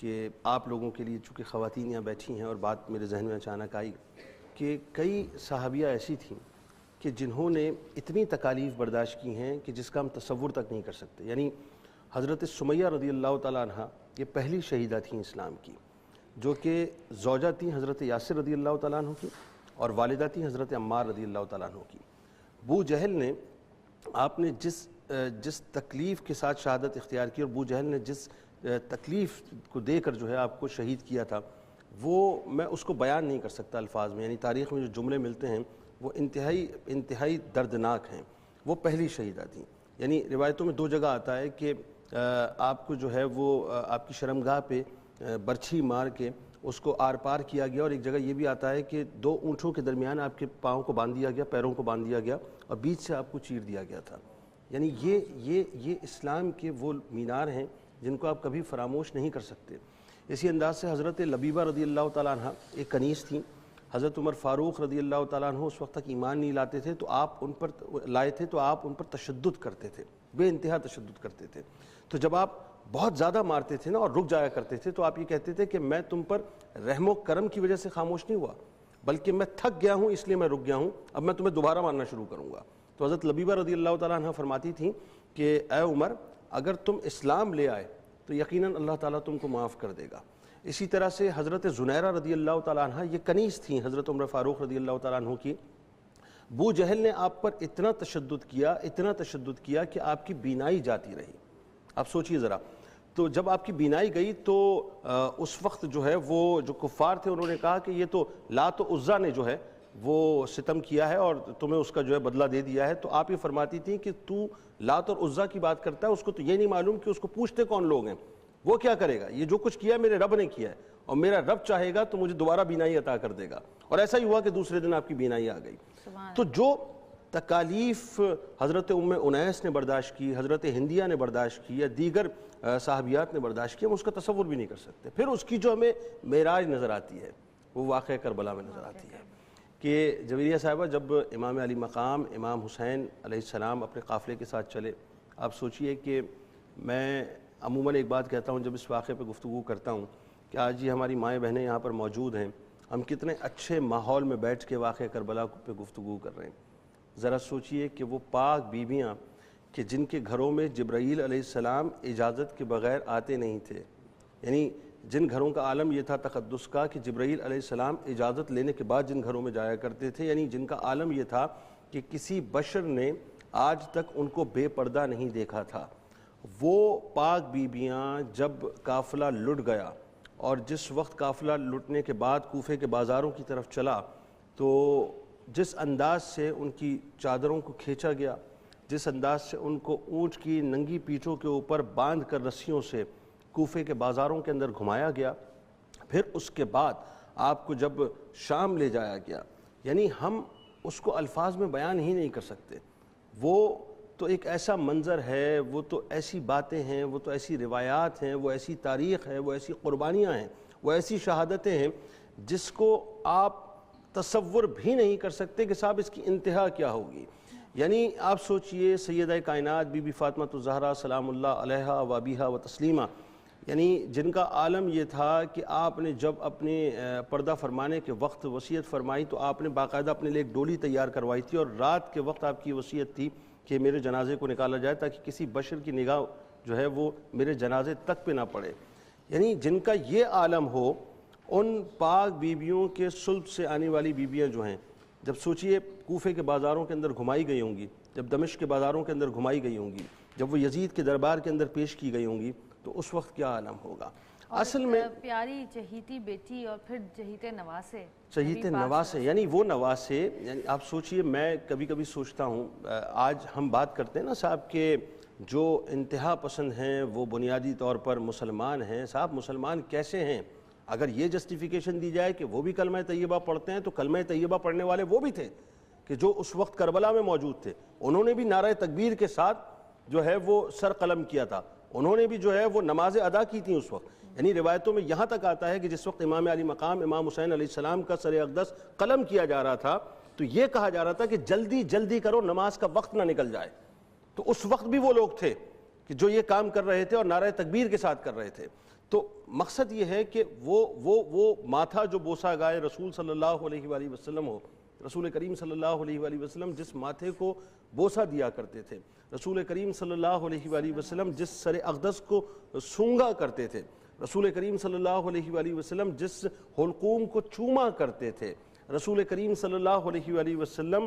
کہ آپ لوگوں کے لیے چونکہ خواتین یہاں بیٹھی ہیں اور بات میرے ذہن میں اچانک آئی کہ کئی صحابیہ ایسی تھیں کہ جنہوں نے اتنی تکالیف برداشت کی ہیں کہ جس کا ہم تصور تک نہیں کر سکتے. یعنی حضرت سمیہ رضی اللہ تعالیٰ عنہ یہ پہلی شہیدہ تھیں اسلام کی، جو کہ زوجہ تھیں حضرت یاسر رضی اللہ تعالیٰ عنہ کی اور والدہ تھیں حضرت عمار رضی اللہ تعالیٰ عنہ کی. ابو جہل نے آپ نے جس تکلیف کے ساتھ شہادت اختیار کی اور ابو جہل نے جس تکلیف کو دے کر جو ہے آپ کو شہید کیا تھا، وہ میں اس کو بیان نہیں کر سکتا الفاظ میں. یعنی تاریخ میں جو جملے ملتے ہیں وہ انتہائی دردناک ہیں. وہ پہلی شہیدہ تھیں. یعنی روایتوں میں 2 جگہ آتا ہے کہ آپ کو جو ہے وہ آپ کی شرمگاہ پہ برچھی مار کے اس کو آر پار کیا گیا، اور ایک جگہ یہ بھی آتا ہے کہ 2 اونٹوں کے درمیان آپ کے پاؤں کو باندھ دیا گیا، پیروں کو باندھ دیا گیا اور بیچ سے آپ کو چیر دیا گیا تھا. یعنی یہ اسلام کے وہ مینار ہیں جن کو آپ کبھی فراموش نہیں کر سکتے. اسی انداز سے حضرت لبیبہ رضی اللہ تعالیٰ عنہ ایک کنیز تھیں. حضرت عمر فاروق رضی اللہ تعالیٰ عنہ اس وقت تک ایمان نہیں لاتے تھے تو آپ ان پر لائے تھے تو آپ ان پر تشدد کرتے تھے، بے انتہا تشدد کرتے تھے. تو جب آپ بہت زیادہ مارتے تھے نا اور رک جایا کرتے تھے تو آپ یہ کہتے تھے کہ میں تم پر رحم و کرم کی وجہ سے خاموش نہیں ہوا، بلکہ میں تھک گیا ہوں اس لیے میں رک گیا ہوں، اب میں تمہیں دوبارہ مارنا شروع کروں گا. تو حضرت لبیبہ رضی اللہ تعالیٰ عنہ فرماتی تھیں کہ اے عمر، اگر تم اسلام لے آئے تو یقیناً اللہ تعالیٰ تم کو معاف کر دے گا. اسی طرح سے حضرت زنیرہ رضی اللہ تعالیٰ عنہ یہ کنیز تھیں حضرت عمر فاروق رضی اللہ تعالیٰ عنہ کی. ابو جہل نے آپ پر اتنا تشدد کیا کہ آپ کی بینائی جاتی رہی. آپ سوچئے ذرا، تو جب آپ کی بینائی گئی تو اس وقت جو ہے وہ جو کفار تھے انہوں نے کہا کہ یہ تو لات و عزا نے جو ہے وہ ستم کیا ہے اور تمہیں اس کا جو ہے بدلہ دے دیا ہے. تو آپ یہ فرماتی تھیں کہ تو لات اور عزا کی بات کرتا ہے، اس کو تو یہ نہیں معلوم کہ اس کو پوچھتے کون لوگ ہیں، وہ کیا کرے گا. یہ جو کچھ کیا میرے رب نے کیا ہے اور میرا رب چاہے گا تو مجھے دوبارہ بینائی عطا کر دے گا. اور ایسا ہی ہوا کہ دوسرے دن آپ کی بینائی آ گئی. تو جو تکالیف حضرت ام انیس نے برداشت کی، حضرت ہندیہ نے برداشت کی یا دیگر صحابیات نے برداشت کی، ہم اس کا تصور بھی نہیں کر سکتے. پھر اس کی جو ہمیں معراج نظر آتی ہے وہ واقعہ کربلا میں نظر آتی ہے کہ جویریہ صاحبہ جب امام علی مقام امام حسین علیہ السلام اپنے قافلے کے ساتھ چلے، آپ سوچئے کہ میں عموماً ایک بات کہتا ہوں جب اس واقعے پہ گفتگو کرتا ہوں کہ آج یہ ہماری مائیں بہنیں یہاں پر موجود ہیں، ہم کتنے اچھے ماحول میں بیٹھ کے واقعہ کربلا پہ گفتگو کر رہے ہیں. ذرا سوچئے کہ وہ پاک بیویاں کہ جن کے گھروں میں جبرائیل علیہ السلام اجازت کے بغیر آتے نہیں تھے، یعنی جن گھروں کا عالم یہ تھا تقدس کا کہ جبرائیل علیہ السلام اجازت لینے کے بعد جن گھروں میں جایا کرتے تھے، یعنی جن کا عالم یہ تھا کہ کسی بشر نے آج تک ان کو بے پردہ نہیں دیکھا تھا، وہ پاک بیبیاں جب قافلہ لٹ گیا اور جس وقت قافلہ لٹنے کے بعد کوفے کے بازاروں کی طرف چلا تو جس انداز سے ان کی چادروں کو کھینچا گیا، جس انداز سے ان کو اونٹ کی ننگی پیٹھوں کے اوپر باندھ کر رسیوں سے کوفے کے بازاروں کے اندر گھمایا گیا، پھر اس کے بعد آپ کو جب شام لے جایا گیا، یعنی ہم اس کو الفاظ میں بیان ہی نہیں کر سکتے. وہ تو ایک ایسا منظر ہے، وہ تو ایسی باتیں ہیں، وہ تو ایسی روایات ہیں، وہ ایسی تاریخ ہے، وہ ایسی قربانیاں ہیں، وہ ایسی شہادتیں ہیں جس کو آپ تصور بھی نہیں کر سکتے کہ صاحب اس کی انتہا کیا ہوگی. یعنی آپ سوچئے سیدہ کائنات بی بی فاطمہ الزہرا سلام اللہ علیہا و ابیہا و تسلیمہ، یعنی جن کا عالم یہ تھا کہ آپ نے جب اپنے پردہ فرمانے کے وقت وصیت فرمائی تو آپ نے باقاعدہ اپنے لیے ایک ڈولی تیار کروائی تھی اور رات کے وقت آپ کی وصیت تھی کہ میرے جنازے کو نکالا جائے تاکہ کسی بشر کی نگاہ جو ہے وہ میرے جنازے تک پہ نہ پڑے. یعنی جن کا یہ عالم ہو، ان پاک بیبیوں کے صلب سے آنے والی بیبیاں جو ہیں، جب سوچئے کوفے کے بازاروں کے اندر گھمائی گئی ہوں گی، جب دمشق کے بازاروں کے اندر گھمائی گئی ہوں گی، جب وہ یزید کے دربار کے اندر پیش کی گئی ہوں گی تو اس وقت کیا عالم ہوگا. اصل میں پیاری چہیتی بیٹی اور پھر چہیتے نواسے، چہیتے نواسے، یعنی وہ نواسے، یعنی آپ سوچئے میں کبھی کبھی سوچتا ہوں آج ہم بات کرتے ہیں نا صاحب کہ جو انتہا پسند ہیں وہ بنیادی طور پر مسلمان ہیں. صاحب مسلمان کیسے ہیں؟ اگر یہ جسٹیفیکیشن دی جائے کہ وہ بھی کلمہ طیبہ پڑھتے ہیں تو کلمہ طیبہ پڑھنے والے وہ بھی تھے کہ جو اس وقت کربلا میں موجود تھے، انہوں نے بھی نعرہ تکبیر کے ساتھ جو ہے وہ سر قلم کیا تھا، انہوں نے بھی جو ہے وہ نمازیں ادا کی تھیں اس وقت. یعنی روایتوں میں یہاں تک آتا ہے کہ جس وقت امام علی مقام امام حسین علیہ السلام کا سر اقدس قلم کیا جا رہا تھا تو یہ کہا جا رہا تھا کہ جلدی جلدی کرو، نماز کا وقت نہ نکل جائے. تو اس وقت بھی وہ لوگ تھے کہ جو یہ کام کر رہے تھے اور نعرہ تکبیر کے ساتھ کر رہے تھے. تو مقصد یہ ہے کہ وہ ماتھا جو بوسا گائے رسول صلی اللہ علیہ وآلہ وسلم ہو، رسول کریم صلی اللہ علیہ وآلہ وسلم جس ماتھے کو بوسا دیا کرتے تھے، رسول کریم صلی اللہ علیہ وآلہ وسلم جس سر اقدس کو سونگا کرتے تھے، رسول کریم صلی اللہ علیہ وآلہ وسلم جس حلقوم کو چوما کرتے تھے، رسول کریم صلی اللہ علیہ وآلہ وسلم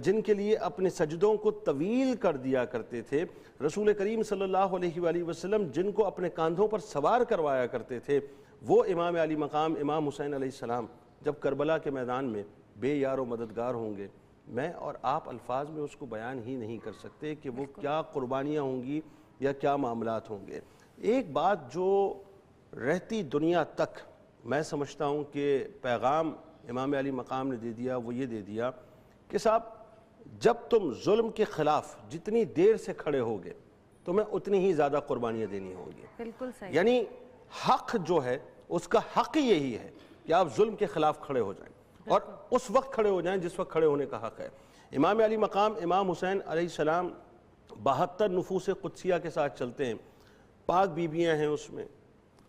جن کے لیے اپنے سجدوں کو طویل کر دیا کرتے تھے، رسول کریم صلی اللہ علیہ وآلہ وسلم جن کو اپنے کاندھوں پر سوار کروایا کرتے تھے، وہ امام علی مقام امام حسین علیہ السلام جب کربلا کے میدان میں بے یار و مددگار ہوں گے، میں اور آپ الفاظ میں اس کو بیان ہی نہیں کر سکتے کہ وہ کیا قربانیاں ہوں گی یا کیا معاملات ہوں گے۔ ایک بات جو رہتی دنیا تک میں سمجھتا ہوں کہ پیغام امام علی مقام نے دے دیا، وہ یہ دے دیا کہ صاحب جب تم ظلم کے خلاف جتنی دیر سے کھڑے ہوگے تمہیں اتنی ہی زیادہ قربانیاں دینی ہوں گی۔ بالکل صحیح۔ یعنی حق جو ہے اس کا حق یہی ہے کہ آپ ظلم کے خلاف کھڑے ہو جائیں اور اس وقت کھڑے ہو جائیں جس وقت کھڑے ہونے کا حق ہے۔ امام علی مقام امام حسین علیہ السلام 72 نفوس قدسیہ کے ساتھ چلتے ہیں، پاک بیویاں ہیں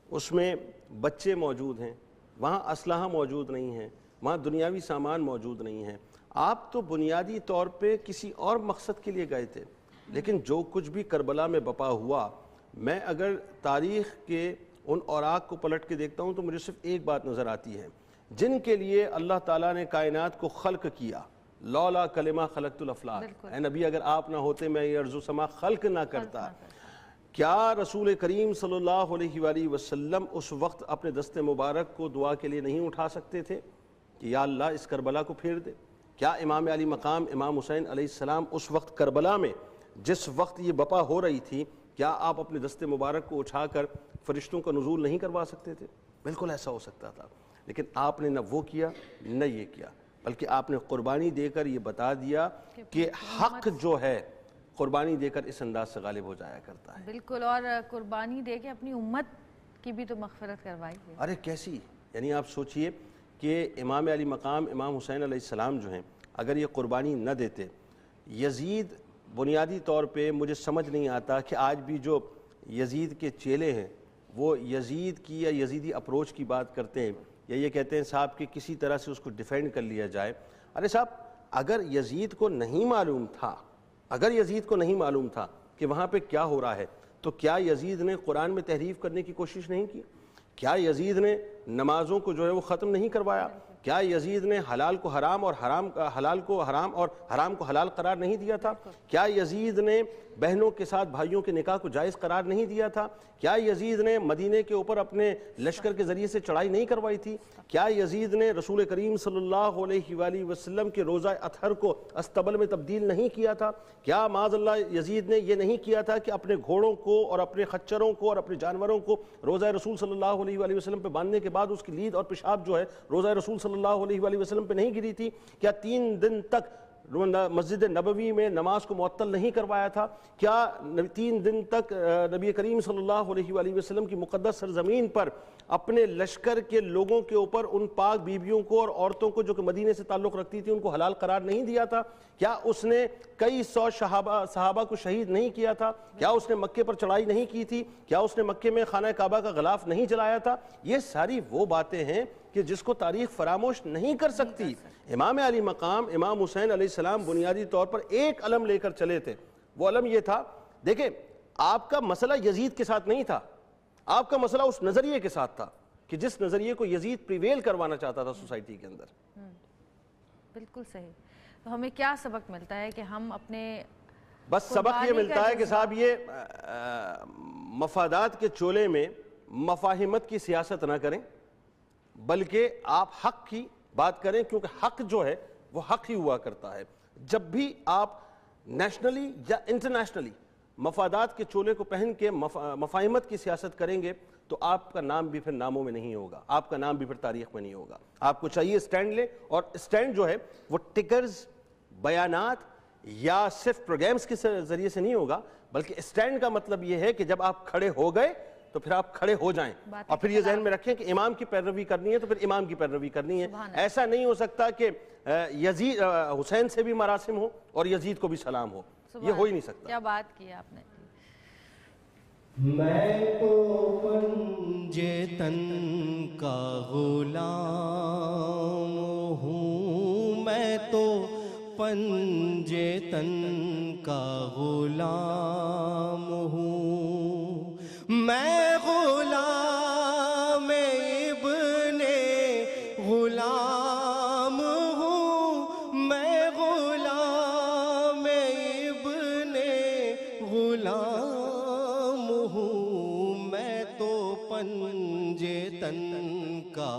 اس میں بچے موجود ہیں، وہاں اسلحہ موجود نہیں ہیں، وہاں دنیاوی سامان موجود نہیں ہے۔ آپ تو بنیادی طور پہ کسی اور مقصد کے لیے گئے تھے، لیکن جو کچھ بھی کربلا میں بپا ہوا، میں اگر تاریخ کے ان اوراق کو پلٹ کے دیکھتا ہوں تو مجھے صرف ایک بات نظر آتی ہے، جن کے لیے اللہ تعالیٰ نے کائنات کو خلق کیا، لولا کلمہ خلقت الافلاق، اے نبی اگر آپ نہ ہوتے میں یہ ارض و سما خلق نہ کرتا۔ کیا رسول کریم صلی اللہ علیہ وآلہ وسلم اس وقت اپنے دست مبارک کو دعا کے لیے نہیں اٹھا سکتے تھے کہ یا اللہ اس کربلا کو پھیر دے؟ کیا امام علی مقام امام حسین علیہ السلام اس وقت کربلا میں جس وقت یہ بپا ہو رہی تھی، کیا آپ اپنے دست مبارک کو اٹھا کر فرشتوں کا نزول نہیں کروا سکتے تھے؟ بالکل ایسا ہو سکتا تھا، لیکن آپ نے نہ وہ کیا نہ یہ کیا، بلکہ آپ نے قربانی دے کر یہ بتا دیا کہ حق جو ہے قربانی دے کر اس انداز سے غالب ہو جایا کرتا ہے۔ بالکل، اور قربانی دے کے اپنی امت کی بھی تو مغفرت کروائی ہے۔ ارے کیسی، یعنی آپ سوچئے کہ امام علی مقام امام حسین علیہ السلام جو ہیں اگر یہ قربانی نہ دیتے، یزید بنیادی طور پہ مجھے سمجھ نہیں آتا کہ آج بھی جو یزید کے چیلے ہیں وہ یزید کی یا یزیدی اپروچ کی بات کرتے ہیں یا یہ کہتے ہیں صاحب کہ کسی طرح سے اس کو ڈیفینڈ کر لیا جائے۔ ارے صاحب اگر یزید کو نہیں معلوم تھا کہ وہاں پہ کیا ہو رہا ہے تو کیا یزید نے قرآن میں تحریف کرنے کی کوشش نہیں کی؟ کیا یزید نے نمازوں کو جو ہے وہ ختم نہیں کروایا؟ کیا یزید نے حلال کو حرام اور حلال کو حرام اور حرام کو حلال قرار نہیں دیا تھا؟ کیا یزید نے بہنوں کے ساتھ بھائیوں کے نکاح کو جائز قرار نہیں دیا تھا؟ کیا یزید نے مدینے کے اوپر اپنے لشکر کے ذریعے سے چڑھائی نہیں کروائی تھی؟ کیا یزید نے رسول کریم صلی اللہ علیہ وآلہ وسلم کے روزہ اطہر کو استبل میں تبدیل نہیں کیا تھا؟ کیا معاذ اللہ یزید نے یہ نہیں کیا تھا کہ اپنے گھوڑوں کو اور اپنے خچروں کو اور اپنے جانوروں کو روزہ رسول صلی اللہ علیہ وآلہ وسلم پہ باندھنے کے بعد اس کی لید اور پیشاب جو ہے روزہ رسول صلی اللہ علیہ وآلہ وسلم پہ نہیں گری تھی؟ کیا 3 دن تک مسجد نبوی میں نماز کو معطل نہیں کروایا تھا؟ کیا 3 دن تک نبی کریم صلی اللہ علیہ وآلہ وسلم کی مقدس سرزمین پر اپنے لشکر کے لوگوں کے اوپر ان پاک بیویوں کو اور عورتوں کو جو کہ مدینے سے تعلق رکھتی تھی ان کو حلال قرار نہیں دیا تھا؟ کیا اس نے کئی 100 صحابہ کو شہید نہیں کیا تھا؟ کیا اس نے مکے پر چڑھائی نہیں کی تھی؟ کیا اس نے مکے میں خانہ کعبہ کا غلاف نہیں جلایا تھا؟ یہ ساری وہ باتیں ہیں کہ جس کو تاریخ فراموش نہیں کر سکتی۔ امام علی مقام امام حسین علیہ السلام بنیادی طور پر ایک علم لے کر چلے تھے، وہ علم یہ تھا، دیکھیں آپ کا مسئلہ یزید کے ساتھ نہیں تھا، آپ کا مسئلہ اس نظریے کے ساتھ تھا کہ جس نظریے کو یزید پریویل کروانا چاہتا تھا سوسائٹی کے اندر۔ بالکل صحیح۔ تو ہمیں کیا سبق ملتا ہے کہ ہم اپنے بس سبق یہ ملتا ہے کہ صاحب یہ مفادات کے چولے میں مفاہمت کی سیاست نہ کریں، بلکہ آپ حق کی بات کریں، کیونکہ حق جو ہے وہ حق ہی ہوا کرتا ہے۔ جب بھی آپ نیشنلی یا انٹرنیشنلی مفادات کے چولے کو پہن کے مفاہمت کی سیاست کریں گے تو آپ کا نام بھی پھر ناموں میں نہیں ہوگا، آپ کا نام بھی پھر تاریخ میں نہیں ہوگا۔ آپ کو چاہیے سٹینڈ لیں، اور سٹینڈ جو ہے وہ ٹکرز، بیانات یا صرف پروگرامز کے ذریعے سے نہیں ہوگا، بلکہ سٹینڈ کا مطلب یہ ہے کہ جب آپ کھڑے ہو گئے تو پھر آپ کھڑے ہو جائیں، اور پھر یہ ذہن میں رکھیں کہ امام کی پیروی کرنی ہے تو پھر امام کی پیروی کرنی ہے۔ ایسا نہیں ہو سکتا کہ یزید حسین سے بھی مراسم ہو اور یزید کو بھی سلام ہو، یہ ہو ہی نہیں سکتا۔ کیا بات کی آپ نے۔ میں تو پنجے تن کا غلام ہوں، میں تو پنجے تن کا غلام ہوں، میں غلام ابن غلام ہوں، میں غلام ابن غلام ہوں، میں تو پنجے تن کا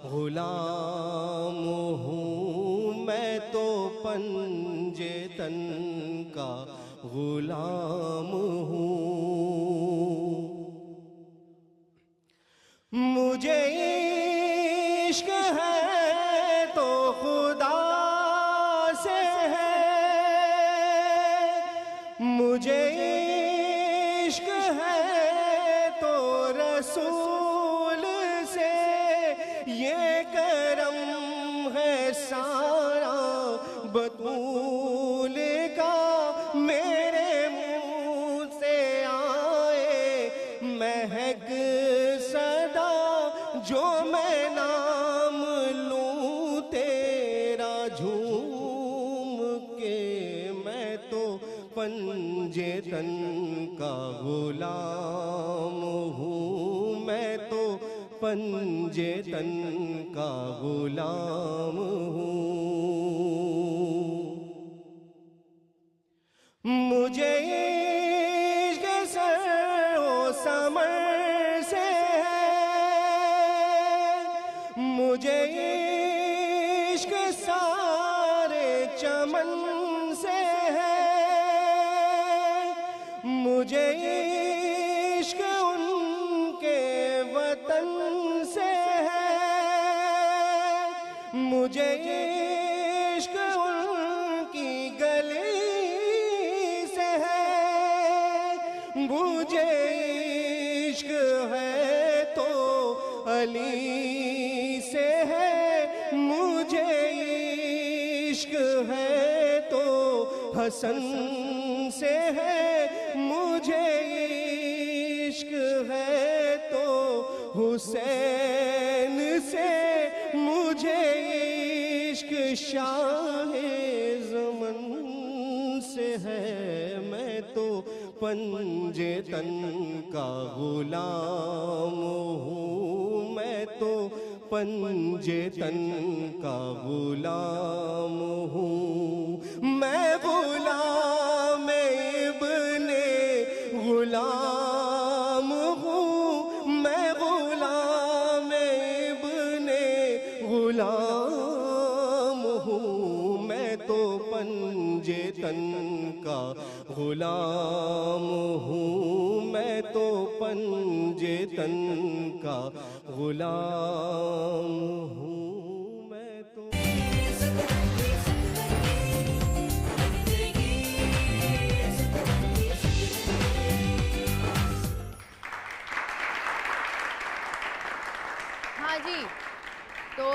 غلام ہوں، میں تو پنجے تن کا غلام ہوں۔ مجھے عشق ہے تو خدا سے ہے، مجھے عشق ہے تو رسول سے، یہ کرم ہے سارا بطول کا، میرے منہ سے آئے مہک صدا، جو میں نام لوں تیرا جھوم کے، میں تو پنجے تن کا غلام ہوں، میں تو پنجے تن کا غلام ہوں۔ مجھے عشق سر و سمر سے ہے، مجھے عشق سارے چمن سے ہے، مجھے عشق ان کے وطن سے ہے، مجھے عشق ان کی گلی سے ہے، مجھے عشق ہے تو علی سے ہے، مجھے عشق ہے تو حسن سے ہے، مجھے عشق ہے تو حسین سے، مجھے عشق شاہ زمن سے ہے، میں تو پنجے تن کا غلام ہوں، میں تو پنجے تن کا غلام ہوں، میں غلام ابن غلام ہوں، میں غلام ابن غلام ہوں، میں تو پنجے تن کا غلام ہوں، میں تو پنجے تن کا غلام ہوں، میں تو ہاں جی، تو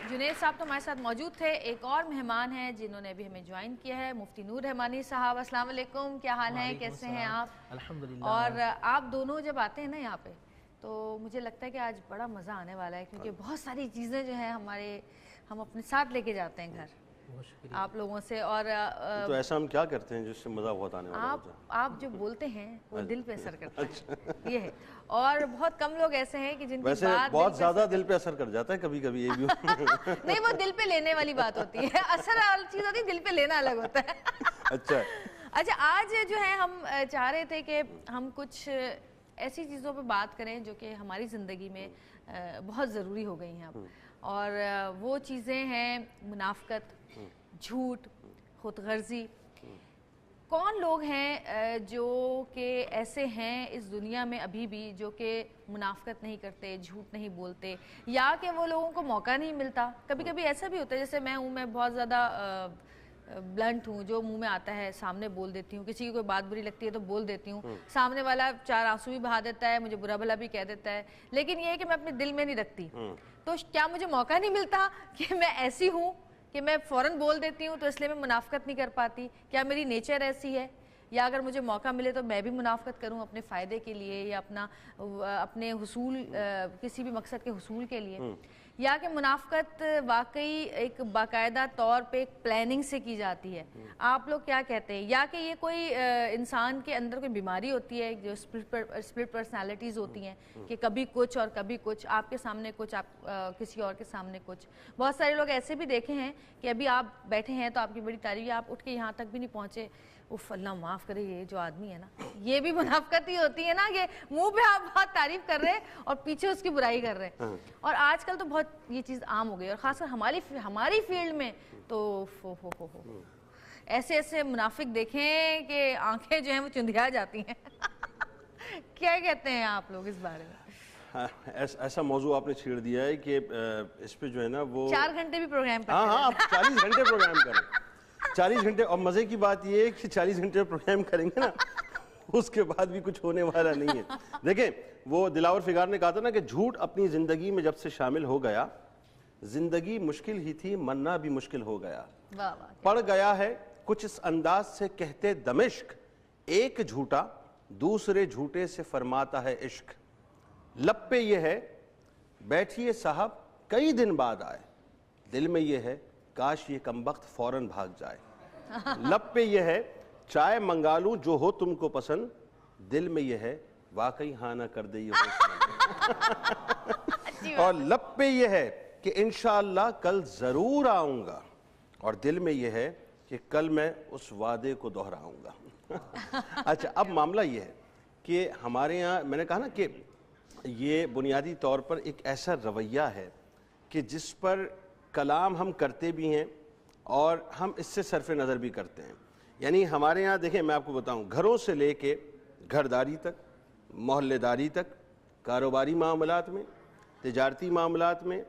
جنید صاحب تو ہمارے ساتھ موجود تھے۔ ایک اور مہمان ہیں جنہوں نے بھی ہمیں جوائن کیا ہے، مفتی نور رحمانی صاحب۔ السلام علیکم، کیا حال ہے، کیسے ہیں آپ؟ الحمدللہ۔ اور آپ دونوں جب آتے ہیں نا یہاں پہ تو مجھے لگتا ہے کہ آج بڑا مزہ آنے والا ہے، کیونکہ بہت ساری چیزیں جو ہیں ہم اپنے ساتھ لے کے جاتے ہیں گھر آپ لوگوں سے، اور تو ایسا ہم کیا کرتے ہیں جس سے مزہ بہت آنے والا ہوتا ہے؟ آپ جو بولتے ہیں وہ دل پہ اثر کرتا ہے، یہ ہے۔ اور بہت کم لوگ ایسے ہیں کہ جن کی ویسے بات بہت زیادہ دل پہ اثر کر جاتا ہے کبھی کبھی، یہ بھی نہیں، وہ دل پہ لینے والی بات ہوتی ہے، اثر والی چیز ہوتی ہے، دل پہ لینا الگ ہوتا ہے۔ اچھا آج جو ہے ہم چاہ رہے تھے کہ ہم کچھ ایسی چیزوں پہ بات کریں جو کہ ہماری زندگی میں بہت ضروری ہو گئی ہیں اب، اور وہ چیزیں ہیں منافقت، جھوٹ، خود غرضی۔ کون لوگ ہیں جو کہ ایسے ہیں اس دنیا میں ابھی بھی جو کہ منافقت نہیں کرتے، جھوٹ نہیں بولتے، یا کہ وہ لوگوں کو موقع نہیں ملتا؟ کبھی کبھی ایسا بھی ہوتا ہے، جیسے میں بہت زیادہ بلنٹ ہوں، جو منہ میں آتا ہے سامنے بول دیتی ہوں، کسی کی کوئی بات بری لگتی ہے تو بول دیتی ہوں، سامنے والا چار آنسو بھی بہا دیتا ہے، مجھے برا بھلا بھی کہہ دیتا ہے، لیکن یہ ہے کہ میں اپنے دل میں نہیں رکھتی۔ تو کیا مجھے موقع نہیں ملتا کہ میں ایسی ہوں کہ میں فوراً بول دیتی ہوں، تو اس لیے میں منافقت نہیں کر پاتی؟ کیا میری نیچر ایسی ہے، یا اگر مجھے موقع ملے تو میں بھی منافقت کروں اپنے فائدے کے لیے یا اپنے حصول کسی بھی مقصد کے حصول کے لیے، یا کہ منافقت واقعی ایک باقاعدہ طور پہ ایک پلاننگ سے کی جاتی ہے؟ آپ لوگ کیا کہتے ہیں؟ یا کہ یہ کوئی انسان کے اندر کوئی بیماری ہوتی ہے جو اسپلٹ پرسنالٹیز ہوتی ہیں کہ کبھی کچھ اور کبھی کچھ، آپ کے سامنے کچھ، آپ کسی اور کے سامنے کچھ؟ بہت سارے لوگ ایسے بھی دیکھے ہیں کہ ابھی آپ بیٹھے ہیں تو آپ کی بڑی تعریف، آپ اٹھ کے یہاں تک بھی نہیں پہنچے، اف اللہ معاف کرے یہ جو آدمی ہے نا، یہ بھی منافقت ہی ہوتی ہے نا کہ منہ پہ آپ بہت تعریف کر رہے ہیں اور پیچھے اس کی برائی کر رہے ہیں. اور آج کل تو بہت یہ چیز عام ہو گئی، اور خاص کر ہماری فیلڈ میں تو ایسے ایسے منافق دیکھیں کہ آنکھیں جو ہیں وہ چندھیا جاتی ہیں. کیا کہتے ہیں آپ لوگ اس بارے میں؟ ایسا موضوع آپ نے چھیڑ دیا ہے کہ اس پہ جو ہے نا وہ 4 گھنٹے بھی پروگرام کرتے ہیں. ہاں آپ 40 گھنٹے پروگرام کریں، 40 گھنٹے. اور مزے کی بات یہ ہے کہ 40 گھنٹے پروگرام کریں گے نا اس کے بعد بھی کچھ ہونے والا نہیں ہے. دیکھیں وہ دلاور فگار نے کہا تھا نا کہ جھوٹ اپنی زندگی میں جب سے شامل ہو گیا، زندگی مشکل ہی تھی، مرنا بھی مشکل ہو گیا. پڑ گیا ہے کچھ اس انداز سے کہتے دمشق، ایک جھوٹا دوسرے جھوٹے سے فرماتا ہے عشق. لب پہ یہ ہے بیٹھیے صاحب کئی دن بعد آئے، دل میں یہ ہے کاش یہ کمبخت فوراً بھاگ جائے. لب پہ یہ ہے چائے منگا لوں جو ہو تم کو پسند، دل میں یہ ہے واقعی ہاں نہ کر دے یہ ہو. اور لب پہ یہ ہے کہ انشاءاللہ کل ضرور آؤں گا، اور دل میں یہ ہے کہ کل میں اس وعدے کو دہراؤں گا. اچھا اب معاملہ یہ ہے کہ ہمارے یہاں میں نے کہا نا کہ یہ بنیادی طور پر ایک ایسا رویہ ہے کہ جس پر کلام ہم کرتے بھی ہیں اور ہم اس سے صرف نظر بھی کرتے ہیں. یعنی ہمارے یہاں دیکھیں میں آپ کو بتاؤں، گھروں سے لے کے گھرداری تک، محلے داری تک، کاروباری معاملات میں، تجارتی معاملات میں،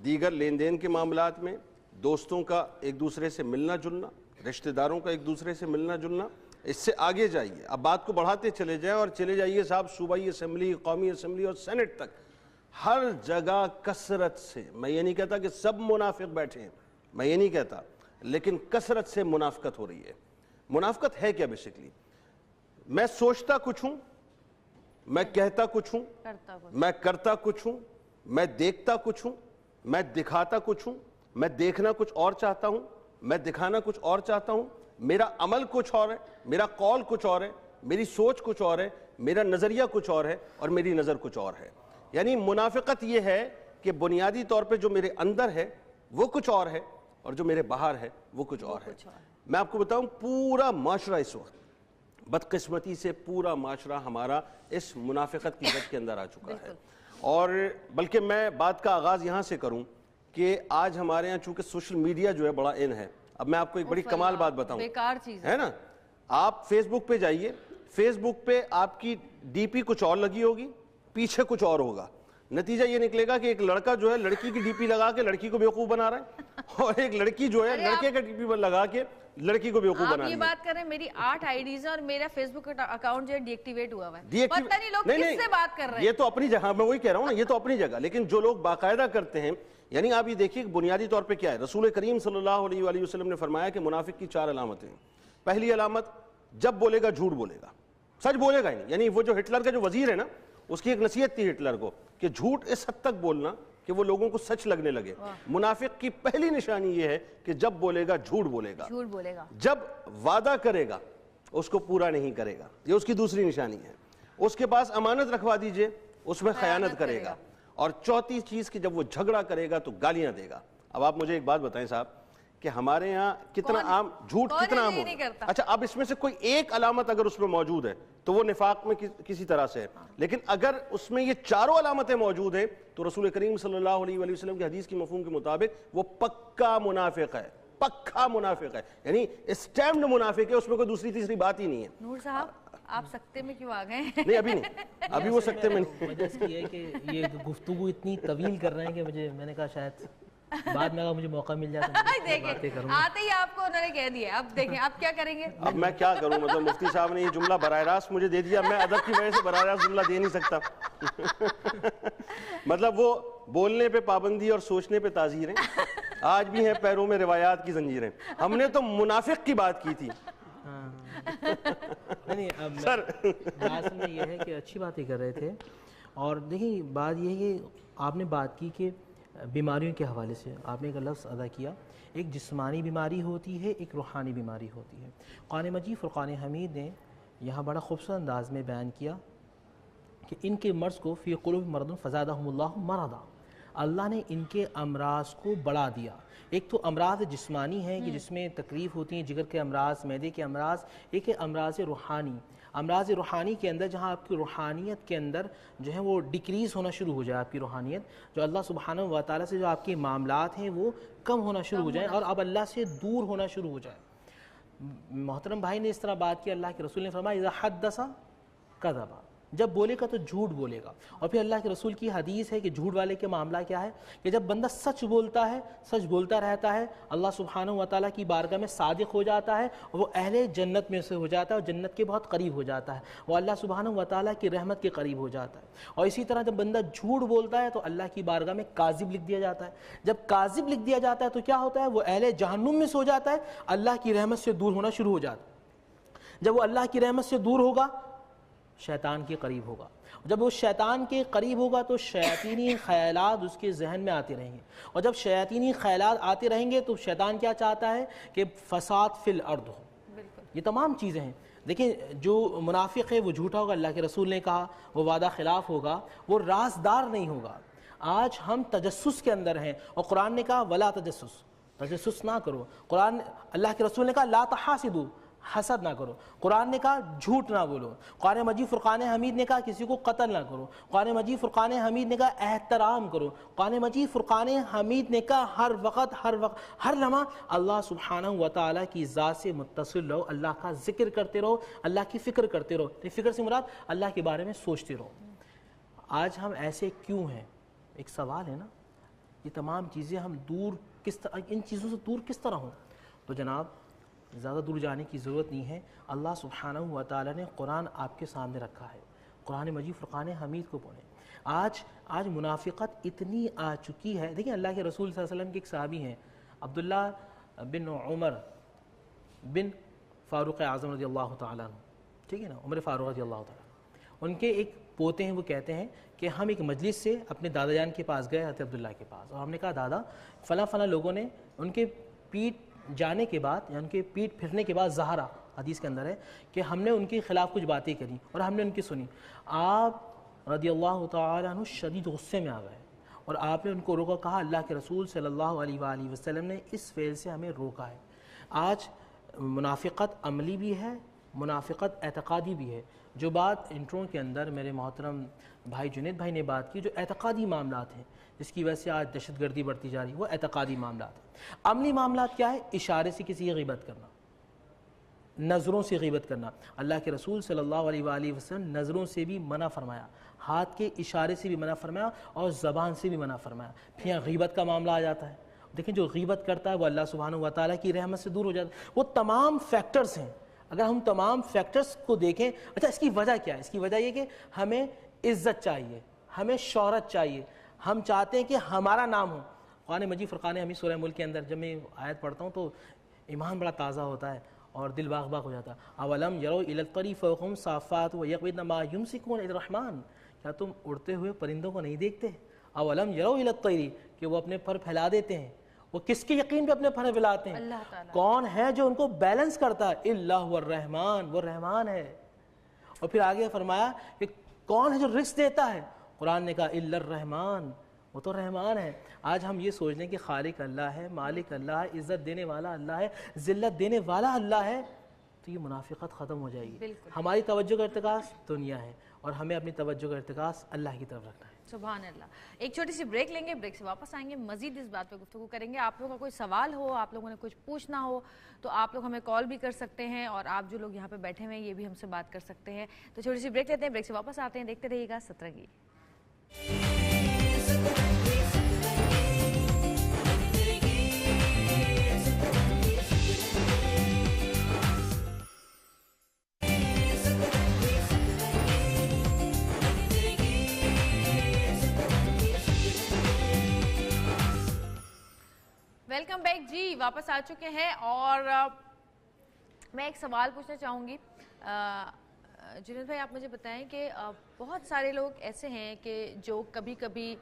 دیگر لین دین کے معاملات میں، دوستوں کا ایک دوسرے سے ملنا جلنا، رشتہ داروں کا ایک دوسرے سے ملنا جلنا، اس سے آگے جائیے. اب بات کو بڑھاتے چلے جائیں اور چلے جائیے صاحب صوبائی اسمبلی، قومی اسمبلی اور سینٹ تک، ہر جگہ کثرت سے، میں یہ نہیں کہتا کہ سب منافق بیٹھے ہیں، میں یہ نہیں کہتا، لیکن کثرت سے منافقت ہو رہی ہے. منافقت ہے کیا بیسیکلی؟ میں سوچتا کچھ ہوں، میں کہتا کچھ ہوں، میں کرتا کچھ ہوں، میں دیکھتا کچھ ہوں، میں دکھاتا کچھ ہوں، میں دیکھنا کچھ اور چاہتا ہوں، میں دکھانا کچھ اور چاہتا ہوں، میرا عمل کچھ اور ہے، میرا قول کچھ اور ہے، میری سوچ کچھ اور ہے، میرا نظریہ کچھ اور ہے، اور میری نظر کچھ اور ہے. یعنی منافقت یہ ہے کہ بنیادی طور پہ جو میرے اندر ہے وہ کچھ اور ہے اور جو میرے باہر ہے وہ کچھ اور ہے. میں آپ کو بتاؤں پورا معاشرہ اس وقت بدقسمتی سے پورا معاشرہ ہمارا اس منافقت کی لت کے اندر آ چکا ہے. اور بلکہ میں بات کا آغاز یہاں سے کروں کہ آج ہمارے یہاں چونکہ سوشل میڈیا جو ہے بڑا ان ہے. اب میں آپ کو ایک بڑی کمال بات بتاؤں، بیکار چیز ہے نا، آپ فیس بک پہ جائیے، فیس بک پہ آپ کی ڈی پی کچھ اور لگی ہوگی، پیچھے کچھ اور ہوگا. نتیجہ یہ نکلے گا کہ ایک لڑکا جو ہے لڑکی کی ڈی پی لگا کے لڑکی کو بیوقوف بنا رہا ہے، اور ایک لڑکی جو ہے لڑکے کا ڈی پی لگا کے لڑکی کو بیوقوف بنا رہی ہے. آپ یہ بات کر رہے ہیں میری 8 آئی ڈیز ہیں اور میرا فیس بک اکاؤنٹ جو ہے ڈی ایکٹیویٹ ہوا ہوا ہے. پتہ نہیں لوگ کس سے بات کر رہے ہیں. یہ تو اپنی جگہ، میں وہی کہہ رہا ہوں نا، یہ تو اپنی جگہ. لیکن جو لوگ باقاعدہ کرتے ہیں، یعنی آپ یہ دیکھیے بنیادی طور پہ کیا ہے. رسول کریم صلی اللہ علیہ وآلہ وسلم نے فرمایا کہ منافق کی 4 علامتیں ہیں. پہلی علامت، جب بولے گا جھوٹ بولے گا، سچ بولے گا ہی نہیں. یعنی وہ جو ہٹلر کا جو وزیر ہے نا، اس کی ایک نصیحت تھی ہٹلر کو کہ جھوٹ اس حد تک بولنا کہ وہ لوگوں کو سچ لگنے لگے. منافق کی پہلی نشانی یہ ہے کہ جب بولے گا جھوٹ بولے گا، جھوٹ بولے گا. جب وعدہ کرے گا اس کو پورا نہیں کرے گا، یہ اس کی دوسری نشانی ہے. اس کے پاس امانت رکھوا دیجئے، اس میں خیانت کرے گا. اور چوتھی چیز کہ جب وہ جھگڑا کرے گا تو گالیاں دے گا. اب آپ مجھے ایک بات بتائیں صاحب کہ ہمارے یہاں کتنا عام جھوٹ کتنا عام ہوگا. اچھا اب اس میں سے کوئی ایک علامت اگر اس میں موجود ہے تو وہ نفاق میں کسی طرح سے ہے. لیکن اگر اس میں یہ 4 علامتیں موجود ہیں تو رسول کریم صلی اللہ علیہ وآلہ وسلم کی حدیث کی مفہوم کے مطابق وہ پکا منافق ہے، پکا منافق ہے. یعنی اسٹیمپڈ منافق ہے، اس میں کوئی دوسری تیسری بات ہی نہیں ہے. نور صاحب آپ سکتے میں کیوں آ گئے؟ نہیں ابھی نہیں، ابھی وہ سکتے میں نہیں. وجہ اس کی ہے کہ یہ گفتگو اتنی طویل کر رہے ہیں کہ میں نے کہا شاید بعد میں اگر مجھے موقع مل جائے تو باتیں کروں گا. آتے ہی آپ کو انہوں نے کہہ دیا. اب دیکھیں آپ کیا کریں گے. اب میں کیا کروں، مطلب مفتی صاحب نے یہ جملہ براہ راست مجھے دے دیا، میں ادب کی وجہ سے براہ راست جملہ دے نہیں سکتا. مطلب وہ بولنے پہ پابندی اور سوچنے پہ تعزیریں آج بھی ہیں پیروں میں روایات کی زنجیریں. ہم نے تو منافق کی بات کی تھی. نہیں اصل میں یہ ہے کہ اچھی باتیں کر رہے تھے. اور دیکھیں بات یہ ہے کہ آپ نے بات کی کہ بیماریوں کے حوالے سے آپ نے ایک لفظ ادا کیا, ایک جسمانی بیماری ہوتی ہے, ایک روحانی بیماری ہوتی ہے. قرآن مجید فرقان حمید نے یہاں بڑا خوبصورت انداز میں بیان کیا کہ ان کے مرض کو فی قلوب مرض فزادہم اللہ مرضا, اللہ نے ان کے امراض کو بڑھا دیا. ایک تو امراض جسمانی ہیں کہ جس میں تکلیف ہوتی ہیں, جگر کے امراض, معدے کے امراض. ایک ہے امراض روحانی. امراض روحانی کے اندر جہاں آپ کی روحانیت کے اندر جو ہے وہ ڈیکریز ہونا شروع ہو جائے, آپ کی روحانیت جو اللہ سبحانہ و تعالیٰ سے جو آپ کے معاملات ہیں وہ کم ہونا شروع ہو جائیں اور اب اللہ سے دور ہونا شروع ہو جائے. محترم بھائی نے اس طرح بات کی, اللہ کے رسول نے فرمایا اذا حدث کذب, جب بولے گا تو جھوٹ بولے گا. اور پھر اللہ کے رسول کی حدیث ہے کہ جھوٹ والے کے معاملہ کیا ہے کہ جب بندہ سچ بولتا ہے, سچ بولتا رہتا ہے, اللہ سبحانہ و تعالیٰ کی بارگاہ میں صادق ہو جاتا ہے, وہ اہل جنت میں سے ہو جاتا ہے اور جنت کے بہت قریب ہو جاتا ہے, وہ اللہ سبحانہ و تعالیٰ کی رحمت کے قریب ہو جاتا ہے. اور اسی طرح جب بندہ جھوٹ بولتا ہے تو اللہ کی بارگاہ میں کاذب لکھ دیا جاتا ہے. جب کاذب لکھ دیا جاتا ہے تو کیا ہوتا ہے, وہ اہل جہنم میں سے ہو جاتا ہے, اللہ کی رحمت سے دور ہونا شروع ہو جاتا ہے. جب وہ اللہ کی رحمت سے دور ہوگا شیطان کے قریب ہوگا, جب وہ شیطان کے قریب ہوگا تو شیاطینی خیالات اس کے ذہن میں آتے رہیں گے, اور جب شیاطینی خیالات آتے رہیں گے تو شیطان کیا چاہتا ہے کہ فساد فی الارض ہو. یہ تمام چیزیں ہیں. دیکھیں جو منافق ہے وہ جھوٹا ہوگا, اللہ کے رسول نے کہا, وہ وعدہ خلاف ہوگا, وہ رازدار نہیں ہوگا. آج ہم تجسس کے اندر ہیں اور قرآن نے کہا ولا تجسس, تجسس نہ کرو. قرآن اللہ کے رسول نے کہا لا تحاسدوا, حسد نہ کرو. قرآن نے کہا جھوٹ نہ بولو. قرآن مجید فرقان حمید نے کہا کسی کو قتل نہ کرو. قرآن مجید فرقان حمید نے کہا احترام کرو. قرآن مجید فرقان حمید نے کہا ہر وقت ہر لمحہ اللہ سبحانہ و تعالیٰ کی ذات سے متصل رہو, اللہ کا ذکر کرتے رہو, اللہ کی فکر کرتے رہو. فکر سے مراد اللہ کے بارے میں سوچتے رہو. آج ہم ایسے کیوں ہیں, ایک سوال ہے نا. یہ تمام چیزیں ہم دور کس طرح, ان چیزوں سے دور کس طرح ہوں. تو جناب زیادہ دور جانے کی ضرورت نہیں ہے. اللہ سبحانہ و تعالیٰ نے قرآن آپ کے سامنے رکھا ہے, قرآن مجید فرقان حمید کو پڑھیں. آج منافقت اتنی آ چکی ہے. دیکھیں اللہ کے رسول صلی اللہ علیہ وسلم کے ایک صحابی ہیں عبداللہ بن عمر بن فاروق اعظم رضی اللہ تعالیٰ عنہ, ٹھیک ہے نا, عمر فاروق رضی اللہ تعالیٰ. ان کے ایک پوتے ہیں, وہ کہتے ہیں کہ ہم ایک مجلس سے اپنے دادا جان کے پاس گئے, حضرت عبداللہ کے پاس, اور ہم نے کہا دادا فلاں لوگوں نے ان کے پیٹ جانے کے بعد یا ان کے پیٹ پھرنے کے بعد ظاہرہ حدیث کے اندر ہے کہ ہم نے ان کے خلاف کچھ باتیں کری اور ہم نے ان کی سنی. آپ رضی اللہ تعالیٰ عنہ شدید غصے میں آ گئے اور آپ نے ان کو روکا, کہا اللہ کے رسول صلی اللہ علیہ وآلہ وسلم نے اس فعل سے ہمیں روکا ہے. آج منافقت عملی بھی ہے, منافقت اعتقادی بھی ہے. جو بات انٹرو کے اندر میرے محترم بھائی جنید بھائی نے بات کی, جو اعتقادی معاملات ہیں جس کی وجہ سے آج دہشت گردی بڑھتی جا رہی ہے, وہ اعتقادی معاملات ہیں. عملی معاملات کیا ہے؟ اشارے سے کسی کی غیبت کرنا, نظروں سے غیبت کرنا. اللہ کے رسول صلی اللہ علیہ وآلہ وسلم نظروں سے بھی منع فرمایا, ہاتھ کے اشارے سے بھی منع فرمایا اور زبان سے بھی منع فرمایا. پھر یہاں غیبت کا معاملہ آ جاتا ہے. دیکھیں جو غیبت کرتا ہے وہ اللہ سبحانہ و تعالیٰ کی رحمت سے دور ہو جاتا ہے. وہ تمام فیکٹرز ہیں. اگر ہم تمام فیکٹرز کو دیکھیں, اچھا اس کی وجہ کیا ہے؟ اس کی وجہ یہ کہ ہمیں عزت چاہیے, ہمیں شہرت چاہیے, ہم چاہتے ہیں کہ ہمارا نام ہو. قرآن مجید فرقان حمید سورہ ملک کے اندر جب میں آیت پڑھتا ہوں تو ایمان بڑا تازہ ہوتا ہے اور دل باغ باغ ہو جاتا ہے. اولم یروا الی الطیر فوقہم صافات ویقبضن ما یمسکون الرحمن, کیا تم اڑتے ہوئے پرندوں کو نہیں دیکھتے؟ اولم یروا الی الطیر, کہ وہ اپنے پر پھیلا دیتے ہیں. وہ کس کے یقین پہ اپنے پر پھیلاتے ہیں؟ کون ہے جو ان کو بیلنس کرتا ہے؟ اللہ الرحمن, وہ رحمان ہے. اور پھر آگے فرمایا کہ کون ہے جو رزق دیتا ہے؟ قرآن نے کہا الا الرحمن, وہ تو رحمان ہے. آج ہم یہ سوچ لیں کہ خالق اللہ ہے, مالک اللہ ہے, عزت دینے والا اللہ ہے, ذلت دینے والا اللہ ہے, تو یہ منافقت ختم ہو جائے گی. ہماری توجہ کا ارتکاز دنیا ہے اور ہمیں اپنی توجہ کا ارتکاز اللہ کی طرف رکھنا ہے. سبحان اللہ. ایک چھوٹی سی بریک لیں گے, بریک سے واپس آئیں گے, مزید اس بات پہ گفتگو کریں گے. آپ لوگوں کا کوئی سوال ہو, آپ لوگوں نے کچھ پوچھنا ہو تو آپ لوگ ہمیں کال بھی کر سکتے ہیں, اور آپ جو لوگ یہاں پہ بیٹھے ہوئے ہیں یہ بھی ہم سے بات کر سکتے ہیں. تو چھوٹی سی بریک لیتے ہیں, بریک سے واپس آتے ہیں. دیکھتے رہیے گا سترنگی. ویلکم بیک جی, واپس آ چکے ہیں. اور میں ایک سوال پوچھنا چاہوں گی جنید بھائی، آپ مجھے بتائیں کہ بہت سارے لوگ ایسے ہیں کہ جو کبھی کبھی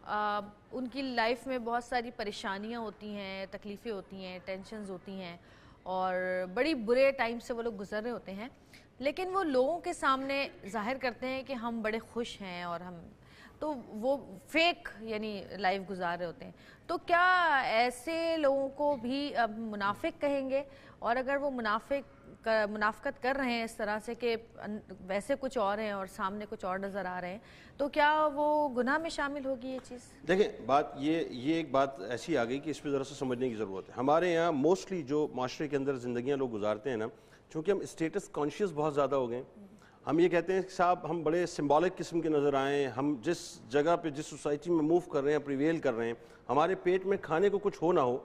ان کی لائف میں بہت ساری پریشانیاں ہوتی ہیں، تکلیفیں ہوتی ہیں، ٹینشنز ہوتی ہیں اور بڑی برے ٹائم سے وہ لوگ گزر رہے ہوتے ہیں، لیکن وہ لوگوں کے سامنے ظاہر کرتے ہیں کہ ہم بڑے خوش ہیں اور ہم تو وہ فیک یعنی لائف گزار رہے ہوتے ہیں. تو کیا ایسے لوگوں کو بھی منافق کہیں گے؟ اور اگر وہ منافقت کر رہے ہیں اس طرح سے کہ ویسے کچھ اور ہیں اور سامنے کچھ اور نظر آ رہے ہیں، تو کیا وہ گناہ میں شامل ہوگی یہ چیز؟ دیکھیں بات یہ ایک بات ایسی آ گئی کہ اس پہ ذرا سا سمجھنے کی ضرورت ہے. ہمارے یہاں موسٹلی جو معاشرے کے اندر زندگیاں لوگ گزارتے ہیں نا، چونکہ ہم اسٹیٹس کانشیس بہت زیادہ ہو گئے ہیں، ہم یہ کہتے ہیں کہ صاحب ہم بڑے سمبولک قسم کے نظر آئیں، ہم جس جگہ پہ جس سوسائٹی میں موو کر رہے ہیں، پریویل کر رہے ہیں، ہمارے پیٹ میں کھانے کو کچھ ہو نہ ہو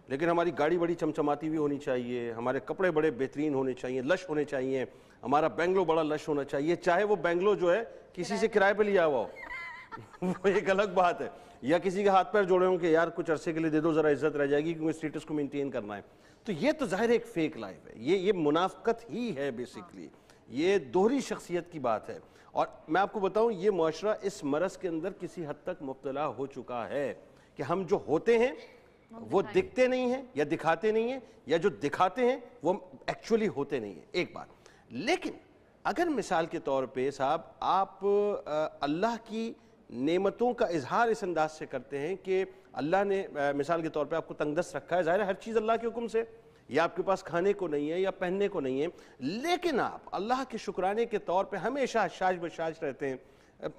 لیکن ہماری گاڑی بڑی چمچماتی بھی ہونی چاہیے، ہمارے کپڑے بڑے بہترین ہونے چاہیے، لش ہونے چاہیے، ہمارا بینگلو بڑا لش ہونا چاہیے، چاہے وہ بینگلو جو ہے کسی سے کرائے پہ لیا ہوا ہو وہ ایک الگ بات ہے، یا کسی کے ہاتھ پیر جوڑے ہوں کہ یار کچھ عرصے کے لیے دے دو ذرا عزت رہ جائے گی کیونکہ اسٹیٹس کو مینٹین کرنا ہے. تو یہ تو ظاہر ایک فیک لائف ہے، یہ منافقت ہی ہے بیسیکلی، یہ دوہری شخصیت کی بات ہے. اور میں آپ کو بتاؤں یہ معاشرہ اس مرض کے اندر کسی حد تک مبتلا ہو چکا ہے کہ ہم جو ہوتے ہیں وہ دکھتے نہیں ہیں یا دکھاتے نہیں ہیں، یا جو دکھاتے ہیں وہ ایکچولی ہوتے نہیں ہیں. ایک بات لیکن اگر مثال کے طور پہ صاحب آپ اللہ کی نعمتوں کا اظہار اس انداز سے کرتے ہیں کہ اللہ نے مثال کے طور پہ آپ کو تنگ دست رکھا ہے، ظاہر ہے ہر چیز اللہ کے حکم سے، یا آپ کے پاس کھانے کو نہیں ہے یا پہننے کو نہیں ہے، لیکن آپ اللہ کے شکرانے کے طور پہ ہمیشہ حشاش بشاش رہتے ہیں،